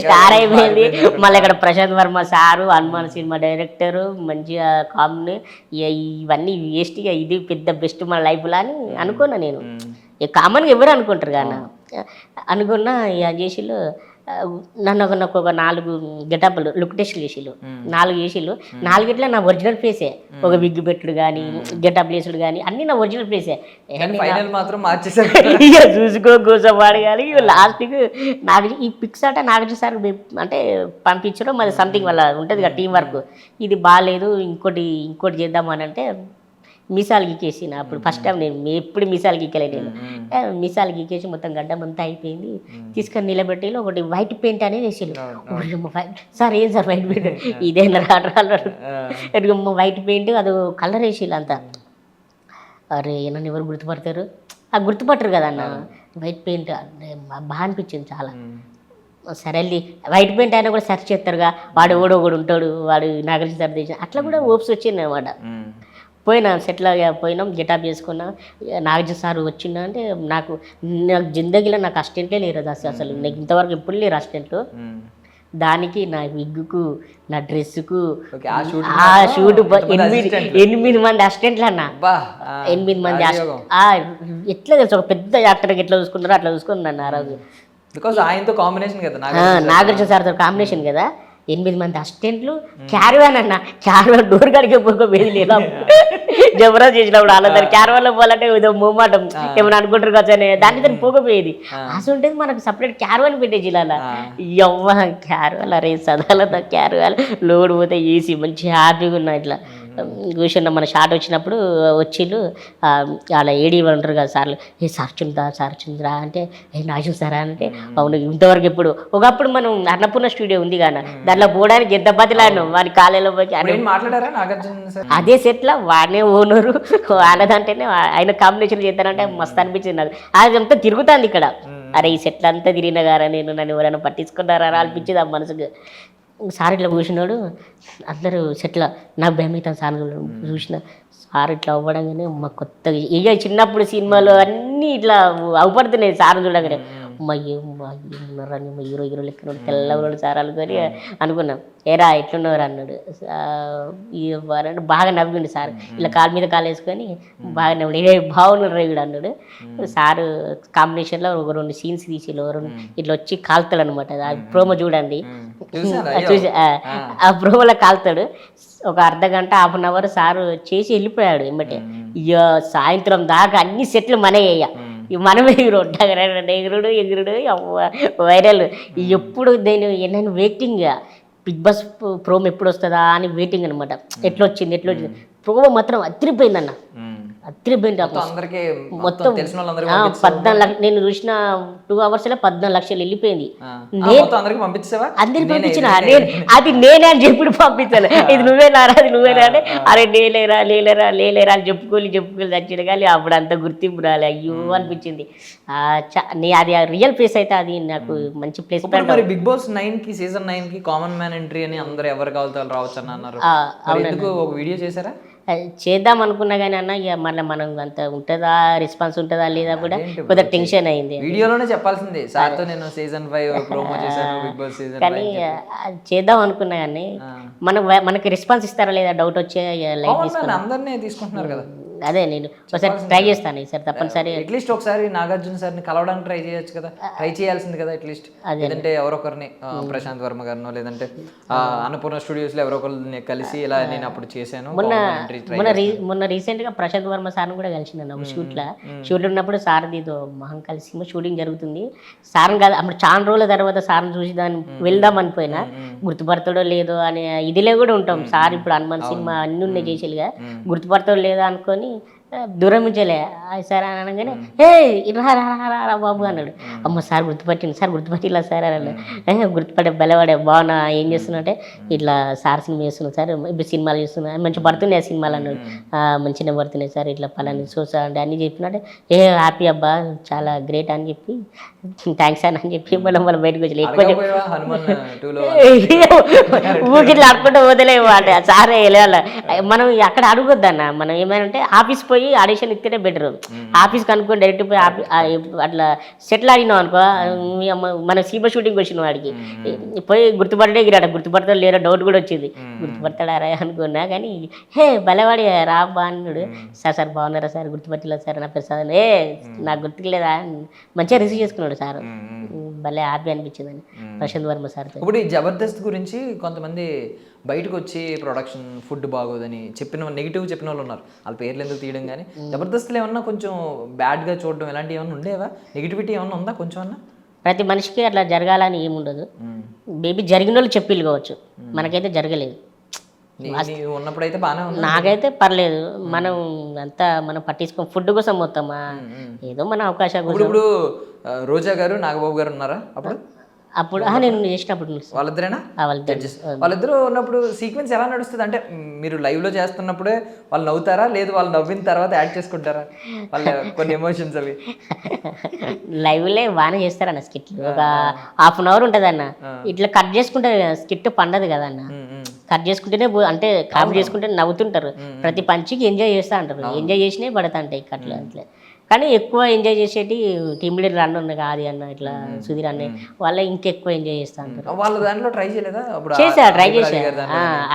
స్టార్ అయిపోయింది. మళ్ళీ ఇక్కడ Prashanth Varma sir Hanuman cinema director మంచిగా కామెడీ ఇవన్నీ వేస్ట్ ఇది పెద్ద బెస్ట్ మన లైఫ్లో అని అనుకున్నా. నేను కామన్గా ఎవరు అనుకుంటారు కానీ అనుకున్నా చేసిళ్ళు నన్ను నాకు ఒక 4 గెటప్లు లుక్ టెస్ట్లు చేసిళ్ళు 4 చేసిళ్ళు. 4 నా ఒరిజినల్ ప్లేసే ఒక విగ్ పెట్టుడు కానీ గెటప్ వేసుడు కానీ అన్ని నా ఒరిజినల్ ప్లేసే. చూసుకో కూర్చోపాడు కానీ లాస్ట్కి నాకు ఈ పిక్స్ అంటే నాకు సార్ అంటే పంపించడం మరి సంథింగ్ వల్ల ఉంటుంది కదా టీం వర్క్. ఇది బాగాలేదు ఇంకోటి చేద్దామని అంటే మీసాలు గీకేసిన. అప్పుడు ఫస్ట్ టైం నేను ఎప్పుడు మీసాలు గీకలే. నేను మీసాలు గీకేసి మొత్తం గడ్డం అంతా అయిపోయింది. తీసుకొని నిలబెట్టి ఒకటి వైట్ పెయింట్ అనేది వేసారు. సార్ ఏం సార్ వైట్ పెయింట్ ఇదేనా రాడు వైట్ పెయింట్ అది కలర్ వేసిళ్ళు అంతా. అరే నన్ను ఎవరు గుర్తుపడతారు గుర్తుపట్టరు కదా అన్న వైట్ పెయింట్ బాగా అనిపించింది చాలా. సరేలే వైట్ పెయింట్ అయినా కూడా సెర్చ్ చేస్తారుగా వాడు ఒకడు ఉంటాడు వాడు నాగార్జున సార్ చేసిన అట్లా కూడా ఓప్స్ వచ్చింది అనమాట. పోయినా సెటిల్ పోయినాం గెటప్ చేసుకున్నా. నాగార్జున సార్ వచ్చిందా అంటే నాకు జిందగీలో నాకు అసిస్టెంట్లే లేరు అసలు నాకు ఇంతవరకు ఎప్పుడు లేరు అసిస్టెంట్లు. దానికి నా విగ్గుకు నా డ్రెస్సుకు ఆ షూట్ 8 మంది అసిస్టెంట్లు అన్న 8 మంది ఎట్లా తెలుసు ఒక పెద్ద యాక్టర్కి ఎట్లా చూసుకున్నారో అట్లా చూసుకున్నాను ఆ రోజు. నాగార్జున సార్తో కాంబినేషన్ కదా 8 మంది అసిస్టెంట్లు క్యారవాన్ అన్న క్యారవాన్ డోర్ కాడికి పోకపోయేది లేదా జబర్దస్త్ చేసినప్పుడు అలా దాని క్యారవాన్లో పోవాలంటే ఏదో మూమాటం ఏమైనా అనుకుంటారు కదా దాన్ని దాన్ని పోకపోయేది. అసలు ఉంటుంది మనకు సపరేట్ క్యారవాన్ పెట్టే జిల్లాలో ఎవ్వ క్యారవాన్ అరే సదాలతో క్యారవాన్ లోడ్ పోతే ఏసీ మంచి హ్యాపీగా ఉన్నా. ఇట్లా కూర్చున్న మన షాట్ వచ్చినప్పుడు వచ్చిళ్ళు అలా ఏడీ ఉంటారు కదా సార్లు సార్ చుంద్రా అంటే నాశం సారా అంటే అవును ఇంతవరకు ఎప్పుడు ఒకప్పుడు మనం అన్నపూర్ణ స్టూడియో ఉంది కానీ దాంట్లో పోవడానికి ఎంత బతిలాడినాం వాడి కాలేలో పోయి అదే సెట్లో వాడినే ఓనరు వాళ్ళదంటేనే ఆయన కాంబినేషన్ చేస్తానంటే మస్తు అనిపించింది నాకు. అదంతా తిరుగుతుంది ఇక్కడ అరే ఈ సెట్లు అంతా తిరిగిన గారా నేను నన్ను ఎవరైనా పట్టించుకున్నారా అనిపించింది ఆ మనసుకు. సార్ ఇట్లా కూర్చున్నాడు అందరూ సెట్ల నాకు భయం అవుతాను సార్ చూసిన సార్ ఇట్లా అవ్వడంగానే మా కొత్తగా ఇక చిన్నప్పుడు సినిమాలు అన్నీ ఇట్లా అవపడుతున్నాయి సార్ చూడగానే ఉన్నారా హీరో లెక్క తెల్లవాడు సార్ అనుకొని అనుకున్నాం. ఏరా ఎట్లున్నవారు అన్నాడు. బాగా నవ్విండు సార్ ఇలా కాలు మీద కాలు వేసుకొని బాగా నవ్వుడు బాగున్నాడు రేగుడు అన్నాడు. సారు కాంబినేషన్లో ఒక 2 సీన్స్ తీసి ఇట్లా వచ్చి కాలుతాడు అనమాట. ప్రోమో చూడండి చూసి ఆ ప్రోమోలో కాలుతాడు. ఒక అర్ధ గంట ½ an hour సారు చేసి వెళ్ళిపోయాడు ఎమ్మటే. ఇక సాయంత్రం దాకా అన్ని సెట్లు మనయ్యా మనమే ఎగురుడు వైరల్ ఎప్పుడు నేను నేను వెయిటింగ్ బిగ్ బాస్ ప్రోమో ఎప్పుడు వస్తుందా అని వెయిటింగ్ అనమాట. ఎట్లా వచ్చింది ప్రోమో మాత్రం అదిరిపోయిందన్న అదిరిపోయింది మొత్తం అందరికి మొత్తం తెలిసిన వాళ్ళందరికీ 14 లక్షలు నేను చూసిన 2 అవర్స్లో 14 లక్షలు వెళ్ళిపోయింది. మొత్తం అందరికి పంపించావా? అందరికి పంపించిన అది నేనే అని చెప్పి పంపించాను. ఇది నువ్వేనారా అది నువ్వేనా అంటే అరే లేలేరా లేలేరా లేలేరా అని చెప్పుకోవాలి చచ్చాడు. కానీ అప్పుడు అంత గుర్తింపు రాలే. అయ్యో అనిపించింది. అది రియల్ ప్లేస్ అయితే అది నాకు మంచి ప్లేస్. మరి బిగ్ బాస్ 9 కి సీజన్ 9 కి కామన్ మ్యాన్ ఎంట్రీ అని అందరు ఎవరు కావాలో రావచ్చు అని అన్నారు. ఎందుకు ఒక వీడియో చేశారా? చేద్దాం అనుకున్నా కానీ అన్న ఇక మళ్ళీ మనం అంత ఉంటుందా రెస్పాన్స్ ఉంటుందా లేదా కూడా కొద్దిగా టెన్షన్ అయింది. వీడియోలోనే చెప్పాల్సింది సార్తో నేను సీజన్ 5 ప్రోమో చేశాను బిగ్ బాస్ సీజన్. కానీ చేద్దాం అనుకున్నా కానీ మనకి రెస్పాన్స్ ఇస్తారా లేదా డౌట్ వచ్చే లైక్ తీసుకుని అందరినీ తీసుకుంటున్నారు కదా. అదే నేను ఒకసారి ట్రై చేస్తాను ఈసారి తప్పనిసరి. అట్లీస్ట్ ఒకసారి నాగార్జున సార్ని కలవడానికి ట్రై చేయొచ్చు కదా, ట్రై చేయాల్సింది కదా అట్లీస్ట్. లేదంటే ఎవరొకరిని ప్రశాంత్ వర్మ గారినో లేదంటే అన్నపూర్ణ స్టూడియోస్ లో ఎవరొకరిని కలిసి ఇలా నేను అప్పుడు చేశాను. మొన్న రీసెంట్ గా ప్రశాంత్ వర్మ సార్ని కూడా కలిసింది ఒక షూట్ ఉన్నప్పుడు సార్ దీతో మహం కలిసి షూటింగ్ జరుగుతుంది. సార్ని కాదు అప్పుడు చాలా రోజుల తర్వాత సార్ని చూసి దాన్ని వెళ్దాం అనిపోయినా గుర్తుపడతాడో లేదో అనే ఇదిలే కూడా ఉంటాం. సార్ ఇప్పుడు హనుమాన్ సినిమా అన్ని ఉన్నాయి చేసేలుగా గుర్తుపడతాడో లేదో అనుకొని దూరం నుంచేలే సార్ అని అనగానే రా బాబు అన్నాడు. అమ్మ సార్ గుర్తుపట్టింది సార్ గుర్తుపట్టిలా సార్ అన్నాడు. గుర్తుపట్టే బలవాడే బాగున్నా ఏం చేస్తున్నట్టే ఇట్లా సార్ సినిమా చేస్తున్నాను సార్ ఇప్పుడు సినిమాలు చేస్తున్నా మంచి పడుతున్నాయి సినిమాలు అన్నాడు. మంచిగా పడుతున్నాయి సార్ ఇట్లా పలాని చూసా అంటే అన్నీ చెప్పినట్టే హ్యాపీ అబ్బా చాలా గ్రేట్ అని చెప్పి థ్యాంక్స్ అని చెప్పి మనం బయటకు వచ్చి ఊకిట్లా అనుకుంటూ వదిలేవు అంటే సారే వెళ్ళాలి. మనం అక్కడ అడగొద్దన్న మనం ఏమైనా ఆఫీస్ పోయి ఆడిషన్ ఇస్తేనే బెటర్. ఆఫీస్కి అనుకో డైరెక్ట్ పోయి అట్లా సెటిల్ ఆడినాం అనుకో మన సీమ షూటింగ్ వచ్చిన వాడికి పోయి గుర్తుపడే గిరాట గుర్తుపడతాడు లేరా డౌట్ కూడా వచ్చింది. గుర్తుపడతాడా అనుకున్నా కానీ బలవాడి రాబా అన్నాడు. సార్ బాగున్నారా సార్ గుర్తుపట్టలేదు సార్ నా పేరు సార్ నాకు గుర్తులేదా మంచిగా రిసీవ్ చేసుకున్నాడు సార్. భలే హ్యాపీ అనిపించిందని ప్రశాంత్ వర్మ సార్. ఇప్పుడు ఈ జబర్దస్త్ గురించి కొంతమంది బయటకు వచ్చి ప్రొడక్షన్ ఫుడ్ బాగోదని చెప్పిన నెగిటివ్ చెప్పిన వాళ్ళు ఉన్నారు. వాళ్ళ పేర్లు ఎందుకు తీయడం కానీ జబర్దస్త్లో ఏమన్నా కొంచెం బ్యాడ్గా చూడడం ఇలాంటివి ఏమన్నా ఉండేవా? నెగిటివిటీ ఏమన్నా ఉందా కొంచెం అన్నా? ప్రతి మనిషికి అట్లా జరగాలని ఏముండదు. మేబీ జరిగిన వాళ్ళు చెప్పిల్లు కావచ్చు, మనకైతే జరగలేదు. ఉన్నప్పుడైతే బాగానే ఉంది, నాకైతే పర్లేదు. మనం అంతా మనం పట్టించుకోం ఫుడ్ కోసం మొత్తమా ఏదో మన అవకాశం. ఇప్పుడు రోజా గారు నాగబాబు గారు ఉన్నారా అప్పుడు నేను చేసినప్పుడు వాళ్ళిద్దరేనా? వాళ్ళిద్దరు ఉన్నప్పుడు సీక్వెన్స్ ఎలా నడుస్తుంది అంటే మీరు లైవ్ లో చేస్తున్నప్పుడే వాళ్ళు నవ్వుతారా లేదు వాళ్ళు నవ్విన తర్వాత యాడ్ చేసుకుంటారా వాళ్ళ కొన్ని ఎమోషన్స్ అవి? లైవ్లే బాగానే చేస్తారన్న స్కిట్లు. ఒక ½ అవర్ ఉంటుంది అన్న. ఇట్లా కట్ చేసుకుంటే స్కిట్ పండదు కదా అన్న. కట్ చేసుకుంటేనే అంటే కామెడీ చేసుకుంటే నవ్వుతుంటారు. ప్రతి పంచికి ఎంజాయ్ చేస్తా అంటారు. ఎంజాయ్ చేసినే పడతా ఉంటాయి కట్లు అట్లా. కానీ ఎక్కువ ఎంజాయ్ చేసేటి టీమ్ లీడర్ అన్న ఉన్నాయి ఆది అన్న ఇట్లా సుధీర్ అన్న వాళ్ళ ఇంకెక్కువ ఎంజాయ్ చేస్తా ఉంటారు. వాళ్ళ దాంట్లో ట్రై చేయలేదా? ట్రై చేసా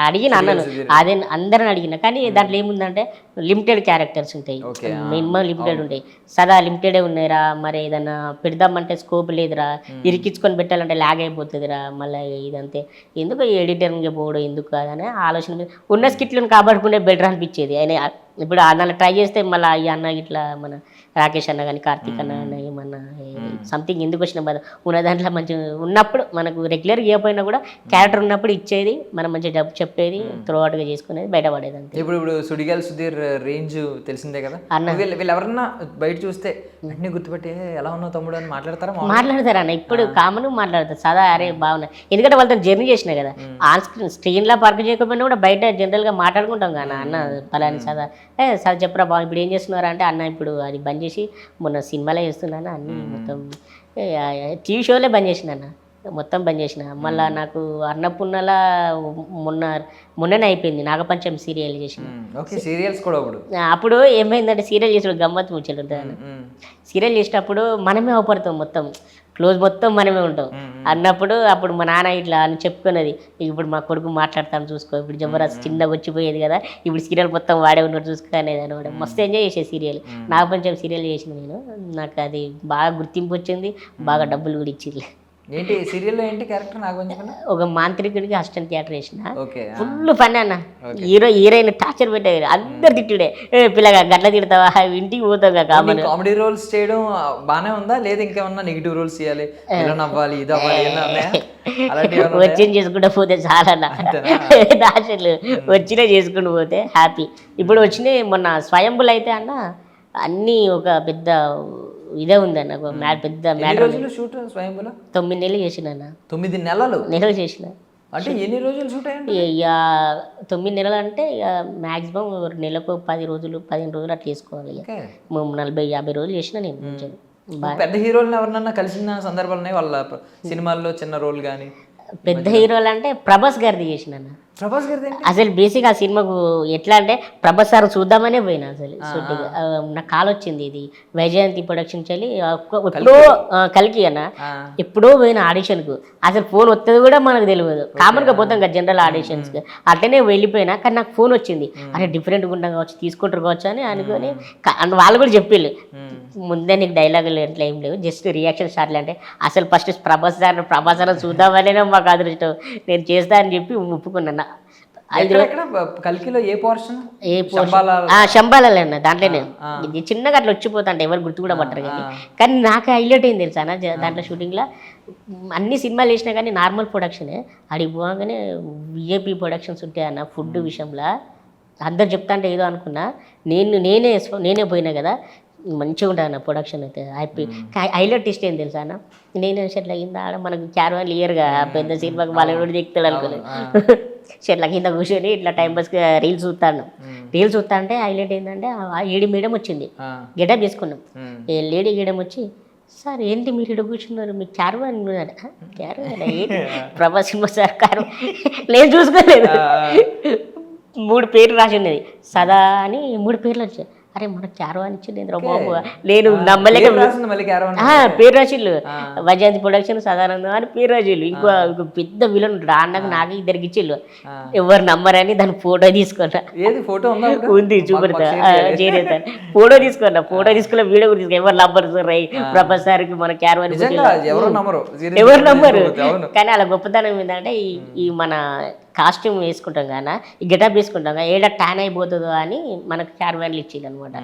అడిగిన అన్నను అదే అందరిని అడిగిన. కానీ దాంట్లో ఏముందంటే లిమిటెడ్ క్యారెక్టర్స్ ఉంటాయి, మినిమం లిమిటెడ్ ఉంటాయి. సదా లిమిటెడే ఉన్నాయిరా, మరి ఏదన్నా పెడదామంటే స్కోప్ లేదురా, ఇరికించుకొని పెట్టాలంటే లాగ్ అయిపోతుందిరా, మళ్ళీ ఇదంతే ఎందుకు ఎడిటర్గా పోవడం ఎందుకు కాదని ఆలోచన ఉన్న స్కిట్లను కాపాడుకుంటే బెటర్ అనిపించేది. ఆయన ఇప్పుడు దాన్ని ట్రై చేస్తే మళ్ళీ ఈ అన్న ఇట్లా మన రాకేష్ అన్న కానీ కార్తీక్ అన్న కానీ ఏమన్నా సంథింగ్ ఎందుకు వచ్చిన బాధ ఉన్న దాంట్లో మంచిగా ఉన్నప్పుడు మనకు రెగ్యులర్గా ఇవ్వకపోయినా కూడా క్యారెక్టర్ ఉన్నప్పుడు ఇచ్చేది మనం మంచిగా డబ్బు చెప్పేది త్రూ అవుట్గా చేసుకునేది బయటపడేది అంతే. ఇప్పుడు సుడిగాలి సుధీర్ రేంజ్ తెలిసిందే కదా అన్న. వీళ్ళు ఎవరన్నా బయట చూస్తే అన్ని గుర్తుపెట్టి ఎలా ఉన్నావు తమ్ముడు అని మాట్లాడతారు అన్న. ఇప్పుడు కామన్ మాట్లాడతారు సదా అరే బాగున్నా, ఎందుకంటే వాళ్ళతో జర్నీ చేసినా కదా. ఆన్ స్క్రీన్లో వర్క్ చేయకపోయినా కూడా బయట జనరల్గా మాట్లాడుకుంటాం కదా అన్న పలాని సదా సార్ చెప్పరా బాబు ఇప్పుడు ఏం చేస్తున్నారా అంటే అన్న ఇప్పుడు అది బంద్ చేసి మొన్న సినిమాలే చేస్తున్నాను అన్ని మొత్తం టీవీ షోలే బంద్ చేసిన అన్న, మొత్తం బంద్ చేసిన. మళ్ళీ నాకు అన్నపూర్ణలా మొన్ననే అయిపోయింది నాగపంచమి సీరియల్ చేసిన. అప్పుడు ఏమైందంటే సీరియల్ చేసినప్పుడు గమ్మత్తు ముచ్చలు ఉంటుంది అన్న. సీరియల్ చేసినప్పుడు మనమే అవపడతాం, మొత్తం క్లోజ్ మొత్తం మనమే ఉంటాం అన్నప్పుడు అప్పుడు మా నాన్న ఇట్లా అని చెప్పుకున్నది ఇప్పుడు మా కొడుకు మాట్లాడతాను చూసుకో, ఇప్పుడు జబర్దస్త్ చిన్నగా వచ్చిపోయేది కదా ఇప్పుడు సీరియల్ మొత్తం వాడే ఉన్నాడు చూసుకో అనేది అనమాట. మస్తు ఎంజాయ్ చేసే సీరియల్ నాగపంచమి సీరియల్ చేసిన నేను. నాకు అది బాగా గుర్తింపు వచ్చింది, బాగా డబ్బులు కూడా ఇచ్చింది. ఏంటి సీరియల్లో ఏంటి క్యారెక్టర్ నాకు కొంచెం? ఒక మాంత్రికుడికి అసిస్టెంట్ క్యారెక్టర్ వేసిన. ఓకే. ఫుల్ ఫన్ అన్న. హీరోయిన్ టార్చర్ పెట్టారు, అందరు తిట్టుడే. పిల్లగా గట్ల తిడతావా, ఇంటికి పోతావు కామన్. కామెడీ రోల్స్ చేయడం బానే ఉందా, లేదా ఇంకేమన్నా నెగిటివ్ రోల్స్ చేయాలి, విలన్ అవ్వాలి, ఇది అవ్వాలి, ఏమన్నా ఉన్నాయా? అలాంటివి ఏమన్నా ఉన్నాయా? వచ్చిన చేసుకుంటూ పోతే చాలా ఆశలు వచ్చినా చేసుకుంటూ పోతే హ్యాపీ. ఇప్పుడు వచ్చినాయి మొన్న స్వయంబులు అయితే అన్న అన్నీ ఒక పెద్ద ఇదే ఉంది అన్న, ఒక పెద్ద ఎన్ని రోజులు షూట్ స్వయంభూలో? 9 నెలలు చేసిన అన్న. 9 నెలలు చేసిన. అంటే ఎన్ని రోజులు షూట్ అయ్యండి? ఇక 9 నెలలు అంటే ఇక మ్యాక్సిమం నెలకు 10 రోజులు 15 రోజులు అట్లా చేసుకోవాలి. ఇక 40-50 రోజులు చేసిన నేను. పెద్ద హీరోలను ఎవరినన్నా కలిసిన సందర్భాలు ఉన్నాయి వాళ్ళ సినిమాల్లో, చిన్న రోల్ కానీ? పెద్ద హీరోలు అంటే ప్రభాస్ గారిది చేసిన అన్న. ప్రభాస్ గారిది అసలు బేసిక్ ఆ సినిమాకు ఎట్లా అంటే ప్రభాస్ సార్ చూద్దామనే పోయినా అసలు షూటింగ్. నాకు కాల్ వచ్చింది, ఇది వైజయంతి ప్రొడక్షన్స్ వెళ్ళి ఎప్పుడో కలికి అన్న, ఎప్పుడో పోయిన ఆడిషన్కు. అసలు ఫోన్ వస్తుంది కూడా మనకు తెలియదు, కామన్గా పోతాం కదా జనరల్ ఆడిషన్స్కి. అట్లనే వెళ్ళిపోయినా, కానీ నాకు ఫోన్ వచ్చింది, అరే డిఫరెంట్గా ఉంటాం కావచ్చు, తీసుకుంటారు కావచ్చు అని అనుకొని వాళ్ళు కూడా చెప్పిళ్ళు. ముందే నీకు డైలాగులు ఎట్లా ఏం లేవు, జస్ట్ రియాక్షన్ స్టార్ట్లు. అంటే అసలు ఫస్ట్ ప్రభాస్ సార్ చూద్దామనే మాకు అదృష్టం, నేను చేస్తా అని చెప్పి ఒప్పుకున్నా. కల్కిలో ఏ పోర్షన్? శంబాలలో అన్న, దాంట్లోనే చిన్నగా అట్లా వచ్చిపోతా, ఎవరు గుర్తు కూడా పట్టరు. కానీ నాకు హైలైట్ అయింది తెలుసా అన్న, దాంట్లో షూటింగ్లో అన్ని సినిమాలు వేసినా కానీ నార్మల్ ప్రొడక్షనే. అడిగి పోగానే విఐపి ప్రొడక్షన్స్ ఉంటాయి అన్న. ఫుడ్ విషయంలో అందరు చెప్తా అంటే ఏదో అనుకున్నా, నేనే పోయినా కదా, మంచిగా ఉంటుంది అన్న ప్రొడక్షన్ అయితే. హ్యాపీ. హైలైట్ ఇష్టం ఏం తెలుసా అన్న, నేను షెట్ల కింద ఆడ మనకు క్యారవాన్ ఇయర్గా పెద్ద సినిమాకి వాళ్ళు కూడా దిగుతాడు అనుకోలేదు. షెట్ల కింద కూర్చొని ఇట్లా టైం పాస్కి రీల్స్ చూస్తాను. రీల్స్ చూస్తా అంటే హైలైట్ ఏంటంటే ఆ లేడీ మేడం వచ్చింది, గెటప్ చేసుకున్నాం. లేడీ మేడం వచ్చి, సార్ ఏంటి మీరు ఇక్కడ కూర్చున్నారు, మీకు క్యారవాన్ ఏంటి ప్రభాస్ సినిమా సార్ కారు నేను చూసుకోలేదు. 3 పేర్లు రాసి ఉన్నది, సదా అని 3 పేర్లు వచ్చాయి. అరే మనకు క్యారవాన్ ఇచ్చింది బాబు, నేను నమ్మలేక పేరు రాసిళ్ళు. వైజయంతి ప్రొడక్షన్ సదానందం అని పేరు రాసిళ్ళు. ఇంకో పెద్ద విలన్ ఉంటాడు, అన్నకు నాకు ఇద్దరికి ఇచ్చిళ్ళు. ఎవరు నమ్మరని దాని ఫోటో తీసుకున్నా. ఉంది చూపెడతా, చేరేతా. ఫోటో తీసుకున్నా, ఫోటో తీసుకున్న వీడియో కూడా తీసుకున్నా. ఎవరు నమ్మరు సార్ ప్రభాస్ సార్కి మన క్యారవాన్ ఎవరు నమ్మరు. కానీ అలా గొప్పతనం ఏంటంటే ఈ మన కాస్ట్యూమ్ వేసుకుంటాం కానీ, ఈ గెటప్ వేసుకుంటాం కానీ ఏడా ట్యాన్ అయిపోతుందో అని మనకు క్యారవాన్లు ఇచ్చింది అనమాట.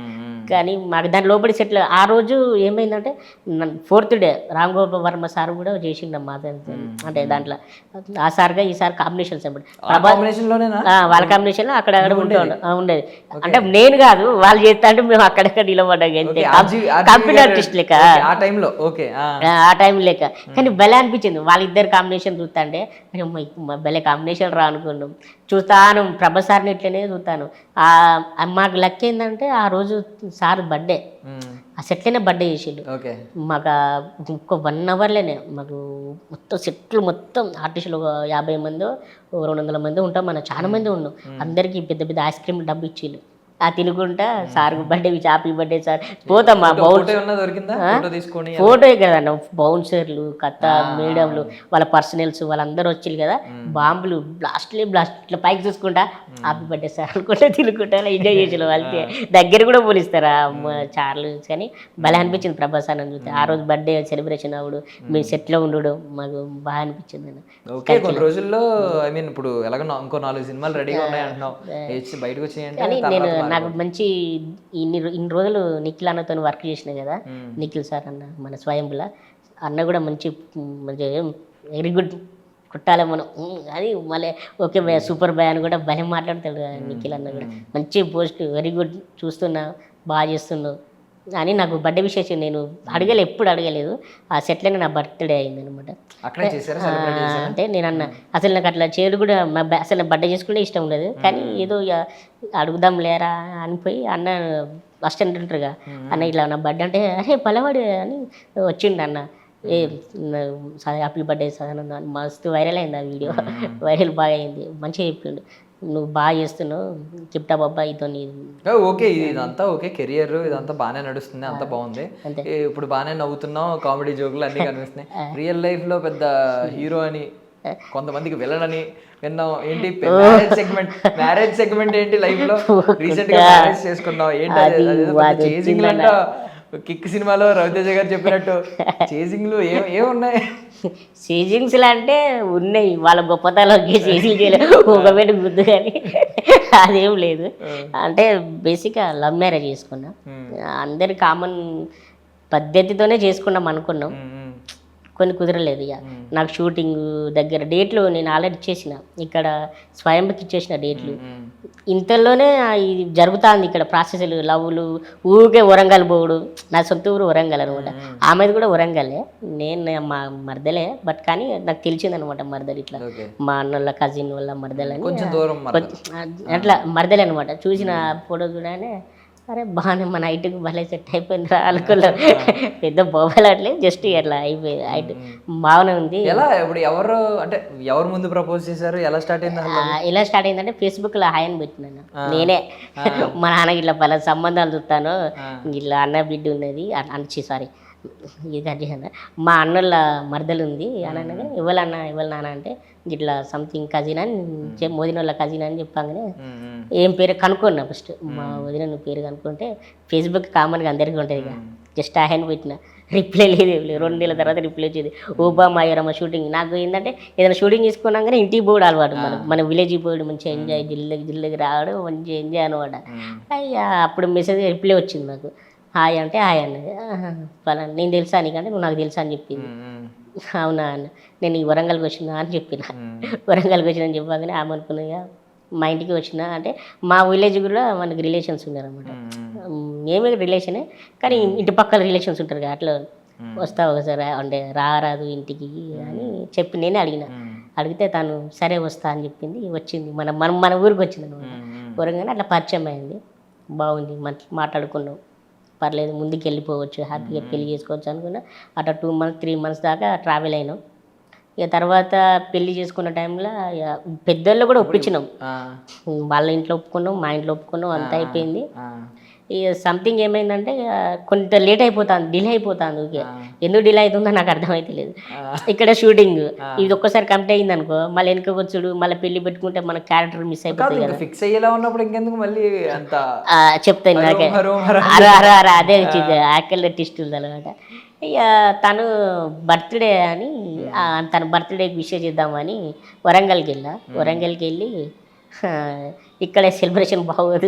కానీ మాకు దాని లోపలి సెట్లు. ఆ రోజు ఏమైందంటే 4th day Ram Gopal Varma sir కూడా చేసిండు మా అంటే దాంట్లో ఆ సార్గా ఈ సార్ కాంబినేషన్స్ అనమాట. వాళ్ళ కాంబినేషన్లో అక్కడ ఉండేది. అంటే నేను కాదు, వాళ్ళు చేస్తా అంటే మేము అక్కడక్కడ నిలబడ్డాం అంతే, కంపెనీ ఆర్టిస్ట్ లెక్క ఆ టైం లెక్క. కానీ భలే అనిపించింది వాళ్ళిద్దరు కాంబినేషన్ చూస్తా అంటే, భలే కాంబినేషన్ అనుకున్నాం. చూస్తాను ప్రభాస్ సార్ని ఇట్లనే చూస్తాను. మాకు లక్ ఏంటంటే ఆ రోజు సార్ బర్త్డే, ఆ సెట్లోనే బర్త్డే చేసిండు. మాకు ఇంకో 1 అవర్లోనే మాకు మొత్తం సెట్లు మొత్తం ఆర్టిస్టులు 50 మందో 200 మంది ఉంటాం, మనం చాలా మంది ఉన్నాం. అందరికీ పెద్ద పెద్ద ఐస్ క్రీమ్ డబ్బు ఇచ్చిళ్ళు. తినుకుంటా sir birthday happy birthday sir పోతామా. ఫోటో కదన్న, బౌన్సర్లు కథ మేడంలు వాళ్ళ పర్సనల్స్ వాళ్ళందరూ వచ్చిళ్ళు కదా, బాంబులు బ్లాస్ట్ ఇట్లా పైకి చూసుకుంటా హ్యాపీ బర్త్డే సార్ అనుకుంటా తినుకుంటా ఎంజాయ్ చేసేవాళ్ళు. వాళ్ళకి దగ్గర కూడా పోలిస్తారా చార్లు. కానీ భలే అనిపించింది ప్రభాస్ అని చూస్తే. ఆ రోజు బర్త్డే సెలబ్రేషన్ అవ్వడు, మేము సెట్లో ఉండడం మాకు బాగా అనిపించింది అన్న. కొన్ని రోజుల్లో ఐ మీన్ ఇప్పుడు ఎలాగో ఇంకో 4 సినిమాలు రెడీగా ఉన్నాయి అంటున్నావు, బయటకు వచ్చి నాకు మంచి ఇన్ని రోజులు నిఖిల్ అన్నతో వర్క్ చేసిన కదా, నిఖిల్ సార్ అన్న మన స్వయంబుల అన్న కూడా మంచి వెరీ గుడ్ కుట్టాలి మనం అది మళ్ళీ ఓకే బాయ్ సూపర్ బాయ్ అని కూడా భయం మాట్లాడతాడు నిఖిల్ అన్న కూడా. మంచి పోస్ట్ వెరీ గుడ్ చూస్తున్నా, బాగా చేస్తున్నావు అని నాకు బర్త్డే విశేషం నేను ఎప్పుడు అడగలేదు. ఆ సెట్లోనే నా బర్త్డే అయింది అనమాట. అంటే నేను అన్న అసలు నాకు అట్లా చేయడు కూడా అసలు నా బర్త్డే చేసుకుంటే ఇష్టం లేదు, కానీ ఏదో అడుగుదాం లేరా అనిపోయి అన్న అసిస్టెంట్ ఉంటారుగా, అన్న ఇట్లా నా బర్త్డే అంటే అరే పలవాడు అని వచ్చిండు అన్న. హ్యాపీ బర్త్డే సదానంద అని మస్తు వైరల్ అయింది ఆ వీడియో. వైరల్ బాగా అయింది, మంచిగా చెప్పిండు నువ్వు బాగా చేస్తున్నావు చెప్తా బాబా ఇతో. ఓకే ఇదంతా ఓకే కెరియర్ ఇదంతా బాగానే నడుస్తుంది, అంతా బాగుంది, ఇప్పుడు బాగానే నవ్వుతున్నావు, కామెడీ జోకులు అన్నీ కనిపిస్తున్నాయి. రియల్ లైఫ్లో పెద్ద హీరో అని కొంతమందికి వెళ్ళనని విన్నాం. ఏంటి మ్యారేజ్ సెగ్మెంట్ ఏంటి లైఫ్ లో? రీసెంట్ గా మ్యారేజ్ చేసుకున్నావు ఏంటి? చేజింగ్ అంట కిక్ సినిమాలో రవితేజ గారు చెప్పినట్టు చేజింగ్లు ఏమున్నాయి? సీజింగ్స్లో అంటే ఉన్నాయి, వాళ్ళ గొప్పతనంకి సీజింగ్ చేయలేదు ఒక పెట్టి గుద్దు, కానీ అదేం లేదు. అంటే బేసిక్గా లవ్ మ్యారేజ్ చేసుకున్నా, అందరి కామన్ పద్ధతితోనే చేసుకున్నాం అనుకున్నాం, కొన్ని కుదరలేదు. ఇక నాకు షూటింగ్ దగ్గర డేట్లు నేను ఆల్రెడీ ఇచ్చేసిన, ఇక్కడ స్వయంకి ఇచ్చేసిన డేట్లు. ఇంతలోనే ఇది జరుగుతుంది ఇక్కడ ప్రాసెస్లు, లవ్లు, ఊరికే వరంగల్ పోవుడు. నా సొంత ఊరు వరంగల్ అనమాట, ఆమెది కూడా వరంగలే, నేను మా మరదలే, బట్ కానీ నాకు తెలిసింది అనమాట మరదలు ఇట్లా మా అన్నోళ్ళ కజిన్ వాళ్ళ మరదలని, అట్లా మరదలే అనమాట. చూసిన ఫోటో చూడగానే అరే బాగానే మన హైట్కి భలే సెట్ అయిపోయింది అనుకున్నాం, పెద్ద బొబ్బలట్లే, జస్ట్ అట్లా అయిపోయింది, హైట్ బాగానే ఉంది. ఎలా ఇప్పుడు ఎవరు అంటే ఎవరు ముందు ప్రపోజ్ చేశారు, ఎలా స్టార్ట్ అయింది? ఎలా స్టార్ట్ అయిందంటే ఫేస్బుక్లో హాయ్ అని పెట్టినాను నేనే, మా నాన్నకి ఇట్లా పలా సంబంధాలు చూస్తాను, ఇట్లా అన్న బిడ్డ ఉన్నది అని, సారీ ఇది అన్న మా అన్నోళ్ళ మరదలు ఉంది అని అనగా, ఇవ్వాలన్నా ఇవ్వాలి నాన్న అంటే ఇట్లా సంథింగ్ కజిన్ అని వదిన వాళ్ళ కజిన్ అని చెప్పగానే ఏం పేరు కనుక్కున్నా ఫస్ట్, మా వదిన నువ్వు పేరు కనుక్కుంటే ఫేస్బుక్ కామన్గా అందరికీ ఉంటుంది ఇక, జస్ట్ ఆయన పెట్టిన, రిప్లై లేదు 2 నెలల తర్వాత రిప్లై వచ్చేది, ఓబా మా ఎవరమ్మ షూటింగ్. నాకు ఏంటంటే ఏదైనా షూటింగ్ చేసుకున్నాగానే ఇంటికి పోవడం అలవాటు, మన విలేజ్కి పోవడం, మంచిగా ఎంజాయ్, జిల్లకి రావడం, మంచిగా ఎంజాయ్ అనమాట. అయ్యా అప్పుడు మెసేజ్ రిప్లై వచ్చింది నాకు, హాయ్ అంటే హాయ్ అన్నది, పలానా నేను తెలుసా నీకంటే నువ్వు నాకు తెలుసా అని చెప్పింది. అవునా అన్న, నేను ఈ వరంగల్కి వచ్చినా అని చెప్పిన, వరంగల్కి వచ్చినా అని చెప్పగానే ఆమె అనుకున్నాగా మా ఇంటికి వచ్చిన, అంటే మా విలేజ్ కూడా మనకి రిలేషన్స్ ఉన్నారనమాట, మేమే రిలేషనే కానీ ఇంటి పక్కల రిలేషన్స్ ఉంటారు కదా, అట్లా వస్తావు ఒకసారి అంటే రారాదు ఇంటికి అని చెప్పి నేనే అడిగితే తను సరే వస్తా అని చెప్పింది, వచ్చింది, మన ఊరికి వచ్చింది అనమాట. వరంగానే అట్లా పరిచయం అయింది, బాగుంది, మాట్లాడుకున్నాం, పర్లేదు ముందుకు వెళ్ళిపోవచ్చు, హ్యాపీగా పెళ్లి చేసుకోవచ్చు అనుకున్నా. అట్లా 2 months 3 months దాకా ట్రావెల్ అయినాం. ఇక తర్వాత పెళ్లి చేసుకున్న టైంలో ఇక పెద్దోళ్ళు కూడా ఒప్పించినాం, వాళ్ళ ఇంట్లో ఒప్పుకున్నాం, మా ఇంట్లో ఒప్పుకున్నాం, అంతా అయిపోయింది. ఇక సంథింగ్ ఏమైందంటే కొంత లేట్ అయిపోతుంది, డిలే అయిపోతుంది, ఓకే ఎందుకు డిలే అవుతుందో నాకు అర్థమైతలేదు. ఇక్కడ షూటింగ్ ఇది ఒక్కసారి కంప్లీట్ అయింది అనుకో, మళ్ళీ వెనక వచ్చుడు, మళ్ళీ పెళ్లి పెట్టుకుంటే మన క్యారెక్టర్ మిస్ అయిపోతుంది కదా, ఫిక్స్ అయ్యేలా ఉన్నప్పుడు ఇంకెందుకు మళ్ళీ అంత చెప్తాను నాకే అదే వచ్చింది యాక్చువల్ టెస్టులు అనమాట. ఇక తను బర్త్డే అని తన బర్త్డేకి విష్ చేద్దామని వరంగల్కి వెళ్ళి ఇక్కడే సెలబ్రేషన్ బాగోదు,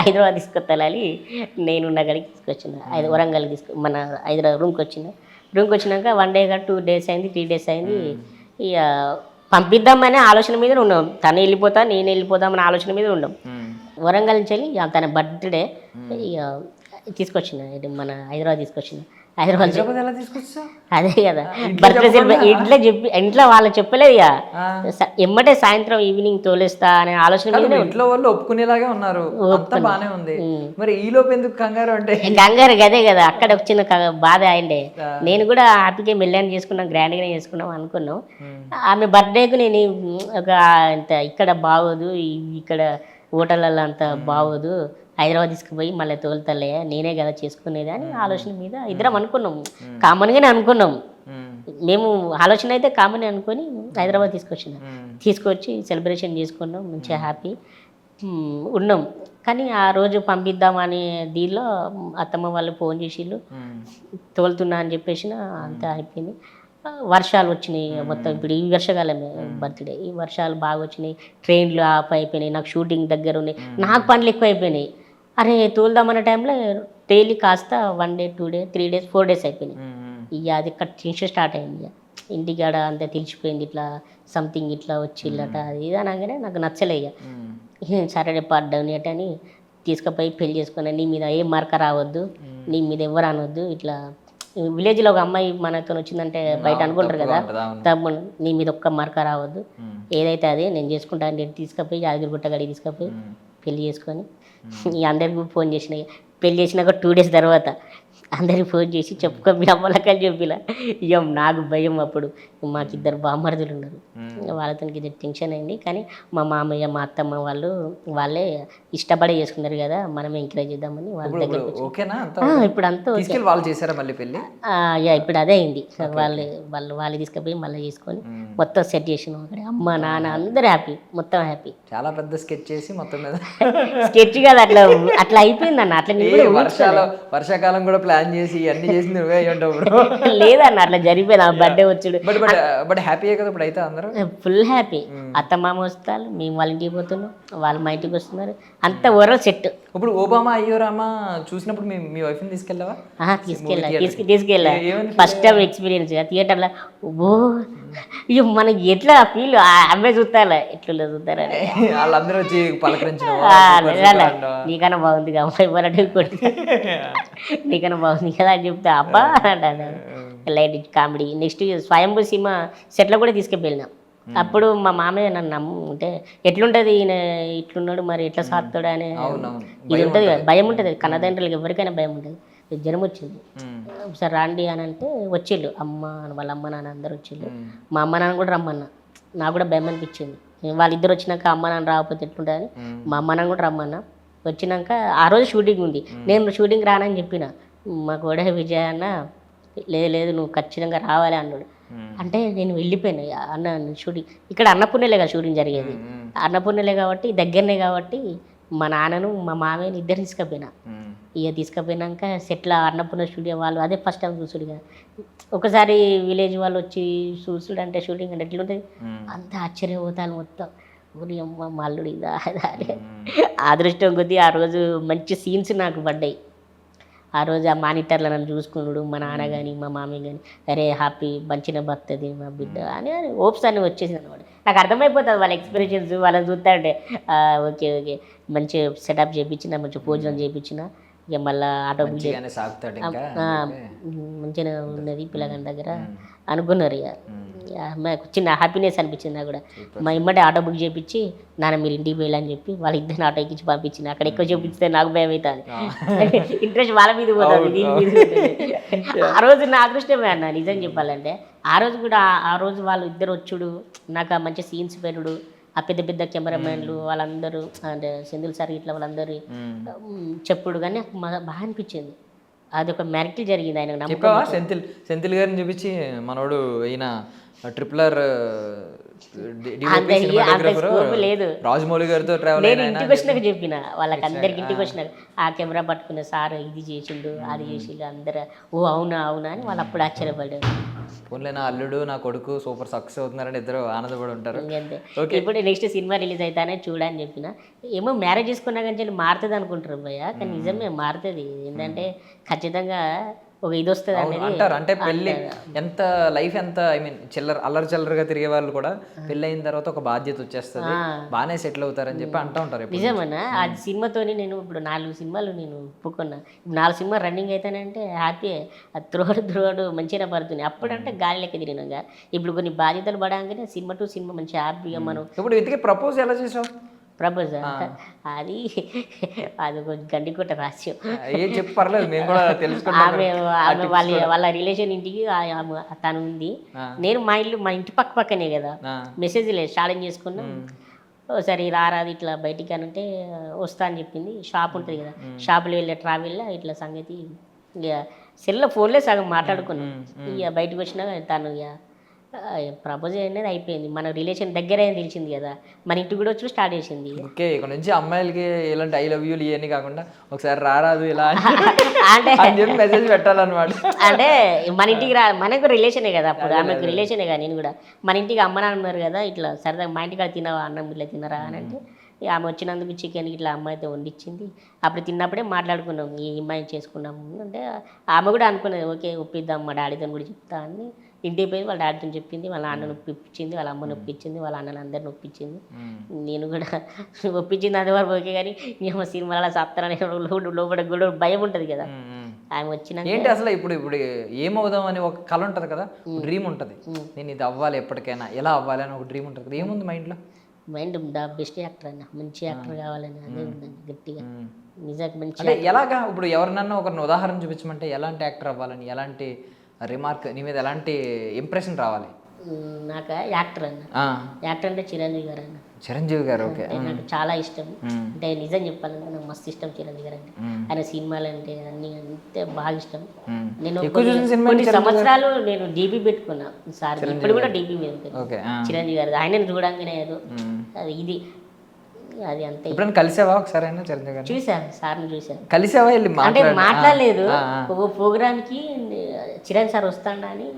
హైదరాబాద్ తీసుకొస్తాలని నేను నగరికి తీసుకొచ్చిన, వరంగల్కి మన హైదరాబాద్ రూమ్కి వచ్చినాక 1 day 2 days అయింది, 3 days అయింది. ఇక పంపిద్దామనే ఆలోచన మీద ఉన్నాం, తను వెళ్ళిపోతా నేను వెళ్ళిపోతామనే ఆలోచన మీద ఉన్నాం. వరంగల్ నుంచి వెళ్ళి తన బర్త్డే ఇక తీసుకొచ్చిన, మన హైదరాబాద్ తీసుకొచ్చిన. హైదరాబాద్ ఎలా తీసుకొచ్చా? అదే కదా బర్త్డే సెలబ్రేట్ ఇంట్లో వాళ్ళు చెప్పలేదు ఇక, ఎమ్మటే సాయంత్రం ఈవినింగ్ తోలేస్తా అనే ఆలోచన ఇంట్లో వాళ్ళు ఒప్పుకునేలాగే ఉన్నారు, బానే ఉంది. మరి ఈ లోపు ఎందుకు కంగారు? అంటే కంగారు అదే కదా, అక్కడ వచ్చిన బాధ అయిండే. నేను కూడా హ్యాపీగా మెల్లని చేసుకున్నాం, గ్రాండ్గానే చేసుకున్నాం అనుకున్నాం. ఆమె బర్త్డేకు నేను ఒక ఇక్కడ బాగోదు, ఇక్కడ హోటళ్ళల్లో అంత బాగోదు, హైదరాబాద్ తీసుకుపోయి మళ్ళీ తోలుతలే, నేనే కదా చేసుకునేది అని ఆలోచన మీద ఇద్దరం అనుకున్నాం, కామన్గానే అనుకున్నాం. మేము ఆలోచన అయితే కామన్ అనుకొని హైదరాబాద్ తీసుకొచ్చి సెలబ్రేషన్ చేసుకున్నాం, మంచిగా హ్యాపీ ఉన్నాం. కానీ ఆ రోజు పంపిద్దామని దీనిలో అత్తమ్మ వాళ్ళు ఫోన్ చేసిళ్ళు, తోలుతున్నా అని చెప్పేసి అంతా అయిపోయింది. వర్షాలు వచ్చినాయి మొత్తం, ఇప్పుడు ఈ వర్షాకాలమే బర్త్డే, ఈ వర్షాలు బాగా వచ్చినాయి, ట్రైన్లు ఆఫ్ అయిపోయినాయి, నాకు షూటింగ్ దగ్గర ఉన్నాయి, నాకు పనులు ఎక్కువ అయిపోయినాయి. అరే తోలుదామన్న టైంలో డైలీ కాస్త 1 day 2 days 3 days 4 days అయిపోయినాయి. ఇక అది ఇక్కడ టెన్షన్ స్టార్ట్ అయింది, ఇక ఇంటికాడ అంతా తెలిసిపోయింది, ఇట్లా సంథింగ్ ఇట్లా వచ్చిల్లట అది ఇది అనగానే నాకు నచ్చలే. ఇక సరే పడ్డాను అని తీసుకుపోయి పెళ్లి చేసుకున్నా, నీ మీద ఏ మార్క రావద్దు, నీ మీద ఎవరు అనొద్దు, ఇట్లా విలేజ్లో ఒక అమ్మాయి మనతో వచ్చిందంటే బయట అనుకుంటారు కదా, తమ్ముడు నీ మీద ఒక్క మార్క రావద్దు, ఏదైతే అదే నేను చేసుకుంటాను నేను తీసుకుపోయి యాదగిరిగుట్ట గడికి తీసుకుపోయి పెళ్లి చేసుకొని అందరికి ఫోన్ చేసినాయి. పెళ్లి చేసినాక 2 days తర్వాత అందరికి ఫోన్ చేసి చెప్పుకో మీ అమ్మలకని చెప్పిలా. ఇక నాకు భయం, అప్పుడు మాకు 2 బామ్మర్దులు ఉన్నారు, వాళ్ళతో ఇది టెన్షన్ అయింది. కానీ మా మామయ్య మా అత్తమ్మ వాళ్ళే ఇష్టపడే చేసుకున్నారు కదా, మనమే ఎంకరేజ్ చేద్దామని వాళ్ళ దగ్గర ఇప్పుడు అంతా వాళ్ళు చేశారా మళ్ళీ పెళ్లి? ఇప్పుడు అదే అయింది, వాళ్ళు తీసుకుపోయి మళ్ళీ చేసుకొని మొత్తం సెట్ చేసినాం అక్కడ, అమ్మ నాన్న అందరూ హ్యాపీ, మొత్తం హ్యాపీ. చాలా పెద్ద స్కెచ్ చేసి మొత్తం మీద స్కెచ్ కాదు, అట్లా అయిపోయింది అన్న. అట్లా వర్షాకాలం కూడా ప్లాన్ చేసి అన్ని చేసి నువ్వే అయ్యి ఉంటావు బ్రో. లేదన్న అట్లా జరిగిపోయింది ఆ బర్త్డే వచ్చుడు. బట్ బట్ బట్ హ్యాపీయే కదా ఇప్పుడు అయితే అందరూ. Full happy. అత్త మామ వస్తారు, మేము వాళ్ళ ఇంటికి పోతున్నాం, వాళ్ళు మా ఇంటికి వస్తున్నారు, అంత ఓవరాల్ సెట్. ఇప్పుడు ఓబామా అయ్యో రామా చూసినప్పుడు మీ వైఫ్ని తీసుకెళ్ళావా? తీసుకెళ్ళా ఫస్ట్ టైం ఎక్స్పీరియన్స్ థియేటర్లో. ఓ ఇక మనకి ఎట్లా ఫీల్ అమ్మాయి చూస్తారా ఎట్లా చూస్తారని వాళ్ళందరూ వచ్చి పలకరించిన నీకన్నా బాగుంది కదా అమ్మాయి పల్లెటూ కొట్టి నీకన్నా బాగుంది కదా అని చెప్తే అబ్బా అంటాను. Light comedy. నెక్స్ట్ స్వయంభూ సినిమా సెట్లో కూడా తీసుకెళ్ళినా. అప్పుడు మా మామయ్య నన్ను అంటే ఎట్లుంటుంది ఈయన ఇట్లున్నాడు మరి ఎట్లా సాగుతాడు అని ఇది ఉంటుంది కదా, భయం ఉంటుంది. కన్నతండ్రులకి ఎవరికైనా భయం ఉంటుంది. జ్వరం వచ్చింది, ఒకసారి రాండి అని అంటే వచ్చిళ్ళు. వాళ్ళ అమ్మ నాన్న అందరు వచ్చిళ్ళు. మా అమ్మ నాన్న కూడా రమ్మన్నా. నాకు కూడా భయం అనిపించింది. వాళ్ళిద్దరు వచ్చినాక అమ్మ నాన్న రాకపోతే ఎట్లుంటుందని మా అమ్మ నాన్న కూడా రమ్మన్నా. వచ్చినాక ఆ రోజు షూటింగ్ ఉంది. నేను షూటింగ్ రానని చెప్పిన. మా కూడా విజయ్ అన్న లేదు నువ్వు ఖచ్చితంగా రావాలి అన్నాడు. అంటే నేను వెళ్ళిపోయాను. అన్న షూటింగ్ ఇక్కడ అన్నపూర్ణలే కదా షూటింగ్ జరిగేది. అన్నపూర్ణలే కాబట్టి దగ్గరనే కాబట్టి మా నాన్నను మా మామయ్యని ఇద్దరు తీసుకుపోయినా. ఇక తీసుకుపోయినాక సెట్లో అన్నపూర్ణ స్టూడియో వాళ్ళు అదే ఫస్ట్ టైం చూసుడు కదా. ఒకసారి విలేజ్ వాళ్ళు వచ్చి చూసుడు అంటే షూటింగ్ అంటే ఎట్లుంటుంది అంత ఆశ్చర్యపోతాను మొత్తం. ఊరి అమ్మ మల్లుడు ఇదా అని. అదృష్టం కొద్దీ ఆ రోజు మంచి సీన్స్ నాకు పడ్డాయి. ఆ రోజు ఆ మానిటర్లో నన్ను చూసుకున్నాడు మా నాన్న కానీ మా మామయ్య కానీ, అరే హ్యాపీ మంచిగా బతుంది మా బిడ్డ అని హోప్స్ అన్నీ వచ్చేసింది అనమాట. నాకు అర్థమైపోతుంది వాళ్ళ ఎక్స్పీరియన్స్. వాళ్ళని చూస్తుంటే ఓకే మంచి సెటప్ చేయించిన, మంచి భోజనం చేయించిన. ఇక మళ్ళీ ఆటో మంచిగా ఉన్నది పిల్లగాని దగ్గర అనుకున్నారు. ఇక చిన్న హ్యాపీనెస్ అనిపించింది నాకు కూడా. మా ఇమ్మటే ఆటో బుక్ చేయించి నాన్న మీరు ఇంటికి వెళ్ళని చెప్పి వాళ్ళ ఇద్దరిని ఆటో ఎక్కించి పంపించింది. అక్కడ ఎక్కువ చూపిస్తే నాకు భయం అవుతుంది. ఇంట్రెస్ట్ వాళ్ళ మీద పోతుంది, దీని మీద. ఆ రోజు నా అదృష్టమే అన్న నిజం చెప్పాలంటే. ఆ రోజు కూడా ఆ రోజు వాళ్ళు ఇద్దరు వచ్చుడు, నాకు ఆ మంచి సీన్స్ పెరుడు, ఆ పెద్ద పెద్ద కెమెరామెన్లు వాళ్ళందరూ అంటే సెంధిల్ సార్ ఇట్లా వాళ్ళందరూ చెప్పుడు కానీ బాగా అనిపించింది. అది ఒక మ్యారిటీ జరిగింది. ఆయన సెంథిల్ గారిని చూపించి మనోడు ఈయన ట్రిపులర్ లేదు రాజమౌళి గారితో నేను ఇంటికి వచ్చినాక చెప్పిన వాళ్ళకి అందరికి. ఇంటికి వచ్చినాక ఆ కెమెరా పట్టుకున్న సార్ ఇది చేసిండు అది చేసిండు అందరు ఓ అవునా అని వాళ్ళు అప్పుడు ఆశ్చర్యపడ్డారు. పోన్లే నా అల్లుడు నా కొడుకు సూపర్ సక్సెస్ అవుతున్నారని ఇద్దరు ఆనందపడి ఉంటారు. ఇప్పుడు నెక్స్ట్ సినిమా రిలీజ్ అవుతానే చూడని చెప్పిన. ఏమో మ్యారేజ్ చేసుకున్నా కానీ మారుతుంది అనుకుంటారు భయ్య, కానీ నిజమే మారుతుంది. ఏంటంటే ఖచ్చితంగా ఒక ఇది వస్తుంది అనేది అంటారు. అంటే పెళ్ళి ఎంత లైఫ్ ఎంత అల్లరి చిల్లరగా తిరిగే వాళ్ళు కూడా పెళ్ళి అయిన తర్వాత ఒక బాధ్యత వచ్చేస్తుంది, బాగానే సెటిల్ అవుతారని చెప్పి అంటూ ఉంటారు. నిజమన్నా ఆ సినిమాతోని నేను ఇప్పుడు 4 సినిమాలు నేను ఒప్పుకున్నా. 4 సినిమాలు రన్నింగ్ అవుతానంటే హ్యాపీ. త్రోడు మంచిగా పడుతుంది. అప్పుడంటే గాలి లెక్క తిరిగినాగా. ఇప్పుడు కొన్ని బాధ్యతలు పడగానే సినిమా టు సినిమా మంచి హ్యాపీగా మనం. ఇప్పుడు ఇంతకీ ప్రపోజ్ ఎలా చేసావు? ప్రపోజల్ అది కొంచెం గండికొట్ట రహస్యం. ఏం చెప్పు పర్లేదు, మేము కూడా ఆమె వాళ్ళ రిలేషన్ ఇంటికి తను ఉంది. నేను మా ఇంటి పక్కనే కదా. మెసేజ్ లేదు, ఛాలెంజ్ చేసుకున్నాం. ఒకసారి రారాది ఇట్లా బయటికి అని అంటే వస్తా అని చెప్పింది. షాప్ ఉంటుంది కదా, షాపులో వెళ్ళే ట్రావెల్లో ఇట్లా సంగతి ఇక సెల్లో ఫోన్లే సగం మాట్లాడుకున్నాం. ఇక బయటకు వచ్చినాక తను ఇక ప్రపోజ్ అనేది అయిపోయింది. మన రిలేషన్ దగ్గర అని తెలిసింది కదా, మన ఇంటికి కూడా వచ్చి స్టార్ట్ చేసింది. ఓకే, ఇక్కడ నుంచి అమ్మాయిలకి ఇలాంటి ఐ లవ్ యూలు ఇవన్నీ కాకుండా ఒకసారి రారాదు ఇలా అంటే మెసేజ్ పెట్టాలన్నమాట. అంటే మన ఇంటికి మనకు రిలేషనే కదా, అప్పుడు ఆమెకు రిలేషనే కదా. నేను కూడా మన ఇంటికి అమ్మ నాన్న ఉన్నారు కదా, ఇట్లా సరదాగా మా ఇంటికి తినవా అన్నం ఇట్లా తినరా అని అంటే ఆమె వచ్చినందుకు చికెన్ ఇట్లా అమ్మాయితో వండిచ్చింది. అప్పుడు తిన్నప్పుడే మాట్లాడుకున్నాం ఈ అమ్మాయిని చేసుకున్నాము అంటే. ఆమె కూడా అనుకున్నది ఓకే ఒప్పిద్దాం, మా డాడీతో కూడా చెప్తా అని. ఇంటికి పోయి వాళ్ళ డాడీతో చెప్పింది, వాళ్ళ నాన్న ఒప్పించింది, వాళ్ళ అమ్మని ఒప్పించింది, వాళ్ళ అన్నని అందరిని ఒప్పించింది. నేను కూడా ఒప్పించింది అది వరకు ఓకే. కానీ మేము సినిమాలో చెప్తారని లోపల కూడా భయం ఉంటుంది కదా. ఆమె వచ్చిన ఏంటి అసలు ఇప్పుడు ఏమవుదాం అని ఒక కళ ఉంటుంది కదా, డ్రీమ్ ఉంటుంది. నేను ఇది అవ్వాలి ఎప్పటికైనా, ఎలా అవ్వాలి అని ఒక డ్రీమ్ ఉంటుంది కదా. ఏముంది మైండ్లో? మైండ్ బెస్ట్ యాక్టర్ అన్న, మంచి యాక్టర్ కావాలని అదే ఉందండి గట్టిగా. నిజంగా మంచి అంటే ఎలాగా ఇప్పుడు ఎవరినన్నా ఒకరిని ఉదాహరణ చూపించమంటే ఎలాంటి యాక్టర్ అవ్వాలని, ఎలాంటి రిమార్క్ నీ మీద ఎలాంటి ఇంప్రెషన్ రావాలి? నాకు యాక్టర్ అన్న, యాక్టర్ అంటే చిరంజీవి గారు అన్న. చిరంజీవి గారు ఓకే, నాకు చాలా ఇష్టం. అంటే నిజం చెప్పాలంటే నాకు మస్తు ఇష్టం చిరంజీవి గారు అంటే. ఆయన సినిమాలు అంటే అన్ని అంటే బాగా ఇష్టం. నేను కొన్ని సంవత్సరాలు నేను డీపీ పెట్టుకున్నా సార్, ఇప్పుడు కూడా డీపీ మీద చిరంజీవి గారు. ఆయన చూడంగానే ఏదో ఇది అది అంతే. ఎప్పుడైనా కలిసావా ఒకసారి అయినా చిరంజీవి గారిని? చూసాను, సార్ని చూసాను. కలిసావా వెళ్ళి అంటే మాట్లాడలేదు. ఒక ప్రోగ్రామ్కి చిరణ్ సార్ వస్తాడా అని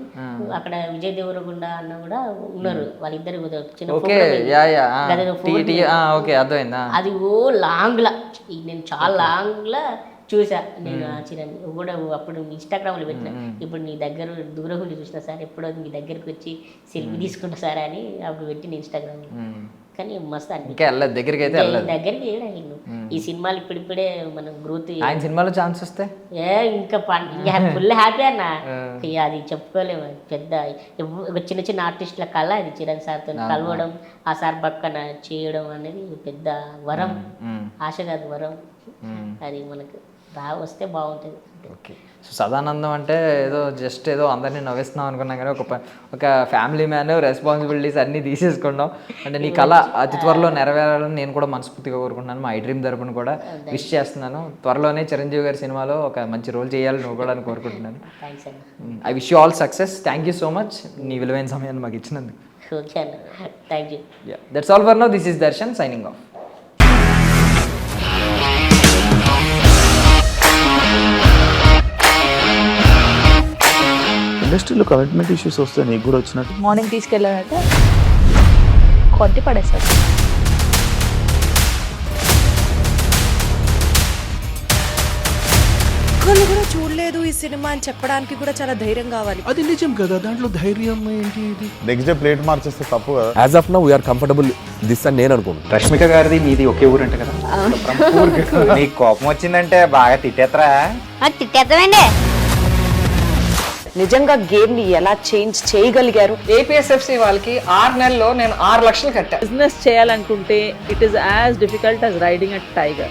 అక్కడ విజయ్ దేవరకొండ అన్న కూడా ఉన్నారు, వాళ్ళిద్దరు చిన్న ఓకే ఓకే అర్థమైందా. అది లాంగ్లా నేను చాలా లాంగ్లా చూసా నేను ఆ చిరణ్ కూడా. అప్పుడు ఇన్స్టాగ్రామ్లో పెట్టిన, ఇప్పుడు నీ దగ్గర దూరం ఉండి చూసిన సార్, ఎప్పుడో మీ దగ్గరికి వచ్చి సెల్ఫీ తీసుకుంటా సార్ అని అప్పుడు పెట్టిన ఇన్స్టాగ్రామ్లో. కానీ మస్తు అనిపించింది. దగ్గరికి అయితే దగ్గరికి వెళ్ళను. ఈ సినిమాలు ఇప్పుడిప్పుడే మనం గ్రోత్. ఆయన సినిమాలో ఛాన్స్ వస్తే ఇంకా ఫుల్ హ్యాపీ అన్న. అది చెప్పుకోలేము. పెద్ద చిన్న చిన్న ఆర్టిస్టుల కళ అది చిరణ్ సార్తో కలవడం, ఆ సార్ పక్కన చేయడం అనేది పెద్ద వరం. ఆశ కాదు, వరం. అది మనకు వస్తే బాగుంటుంది. ఓకే. సో సదానందం అంటే ఏదో అందరినీ నవ్విస్తున్నాం అనుకున్నాం, కానీ ఒక ఫ్యామిలీ మ్యాన్, రెస్పాన్సిబిలిటీస్ అన్నీ తీసేసుకున్నాం. అంటే నీ కళ అతి త్వరలో నెరవేరాలని నేను కూడా మనస్ఫూర్తిగా కోరుకుంటున్నాను. మా ఐ డ్రీమ్ తరపున కూడా విష్ చేస్తున్నాను. త్వరలోనే చిరంజీవి గారి సినిమాలో ఒక మంచి రోల్ చేయాలి నువ్వు కూడా అని కోరుకుంటున్నాను. I wish you all success. Thank you so much నీ విలువైన సమయాన్ని మాకు ఇచ్చినందుకు. Thank you. That's all for now. This is Darshan signing off. ఇండస్ట్రీలో కమిట్మెంట్ ఇష్యూస్ వస్తే నీకు కూడా వచ్చినట్టు? మార్నింగ్ తీసుకెళ్ళానంటే కొట్టి పడేస్తారు. ఒక్కళ్ళు కూడా చూడలేదు ఈ సినిమా అని చెప్పడానికి కూడా చాలా ధైర్యం కావాలి. అది నిజం కదా, దాంట్లో ధైర్యం ఏంటి? నెక్స్ట్ డే ప్లేట్ మార్చేస్తే తప్పు కదా. As of now we are comfortable this అని నేను అనుకుంటున్నాను. రష్మిక గారిది మీది ఒకే ఊరు అంట కదా? నీకు కోపం వచ్చిందంటే బాగా తిట్టేత్తరా? తిట్టేద్దామండి. నిజంగా గేమ్ ని ఎలా చేంజ్ చేయగలిగారు? ఏపీఎస్ఎఫ్సి వాళ్ళకి 6 నెలల్లో నేను 6 లక్షలు కట్టా. బిజినెస్ చేయాలనుకుంటే it is as difficult as riding a tiger.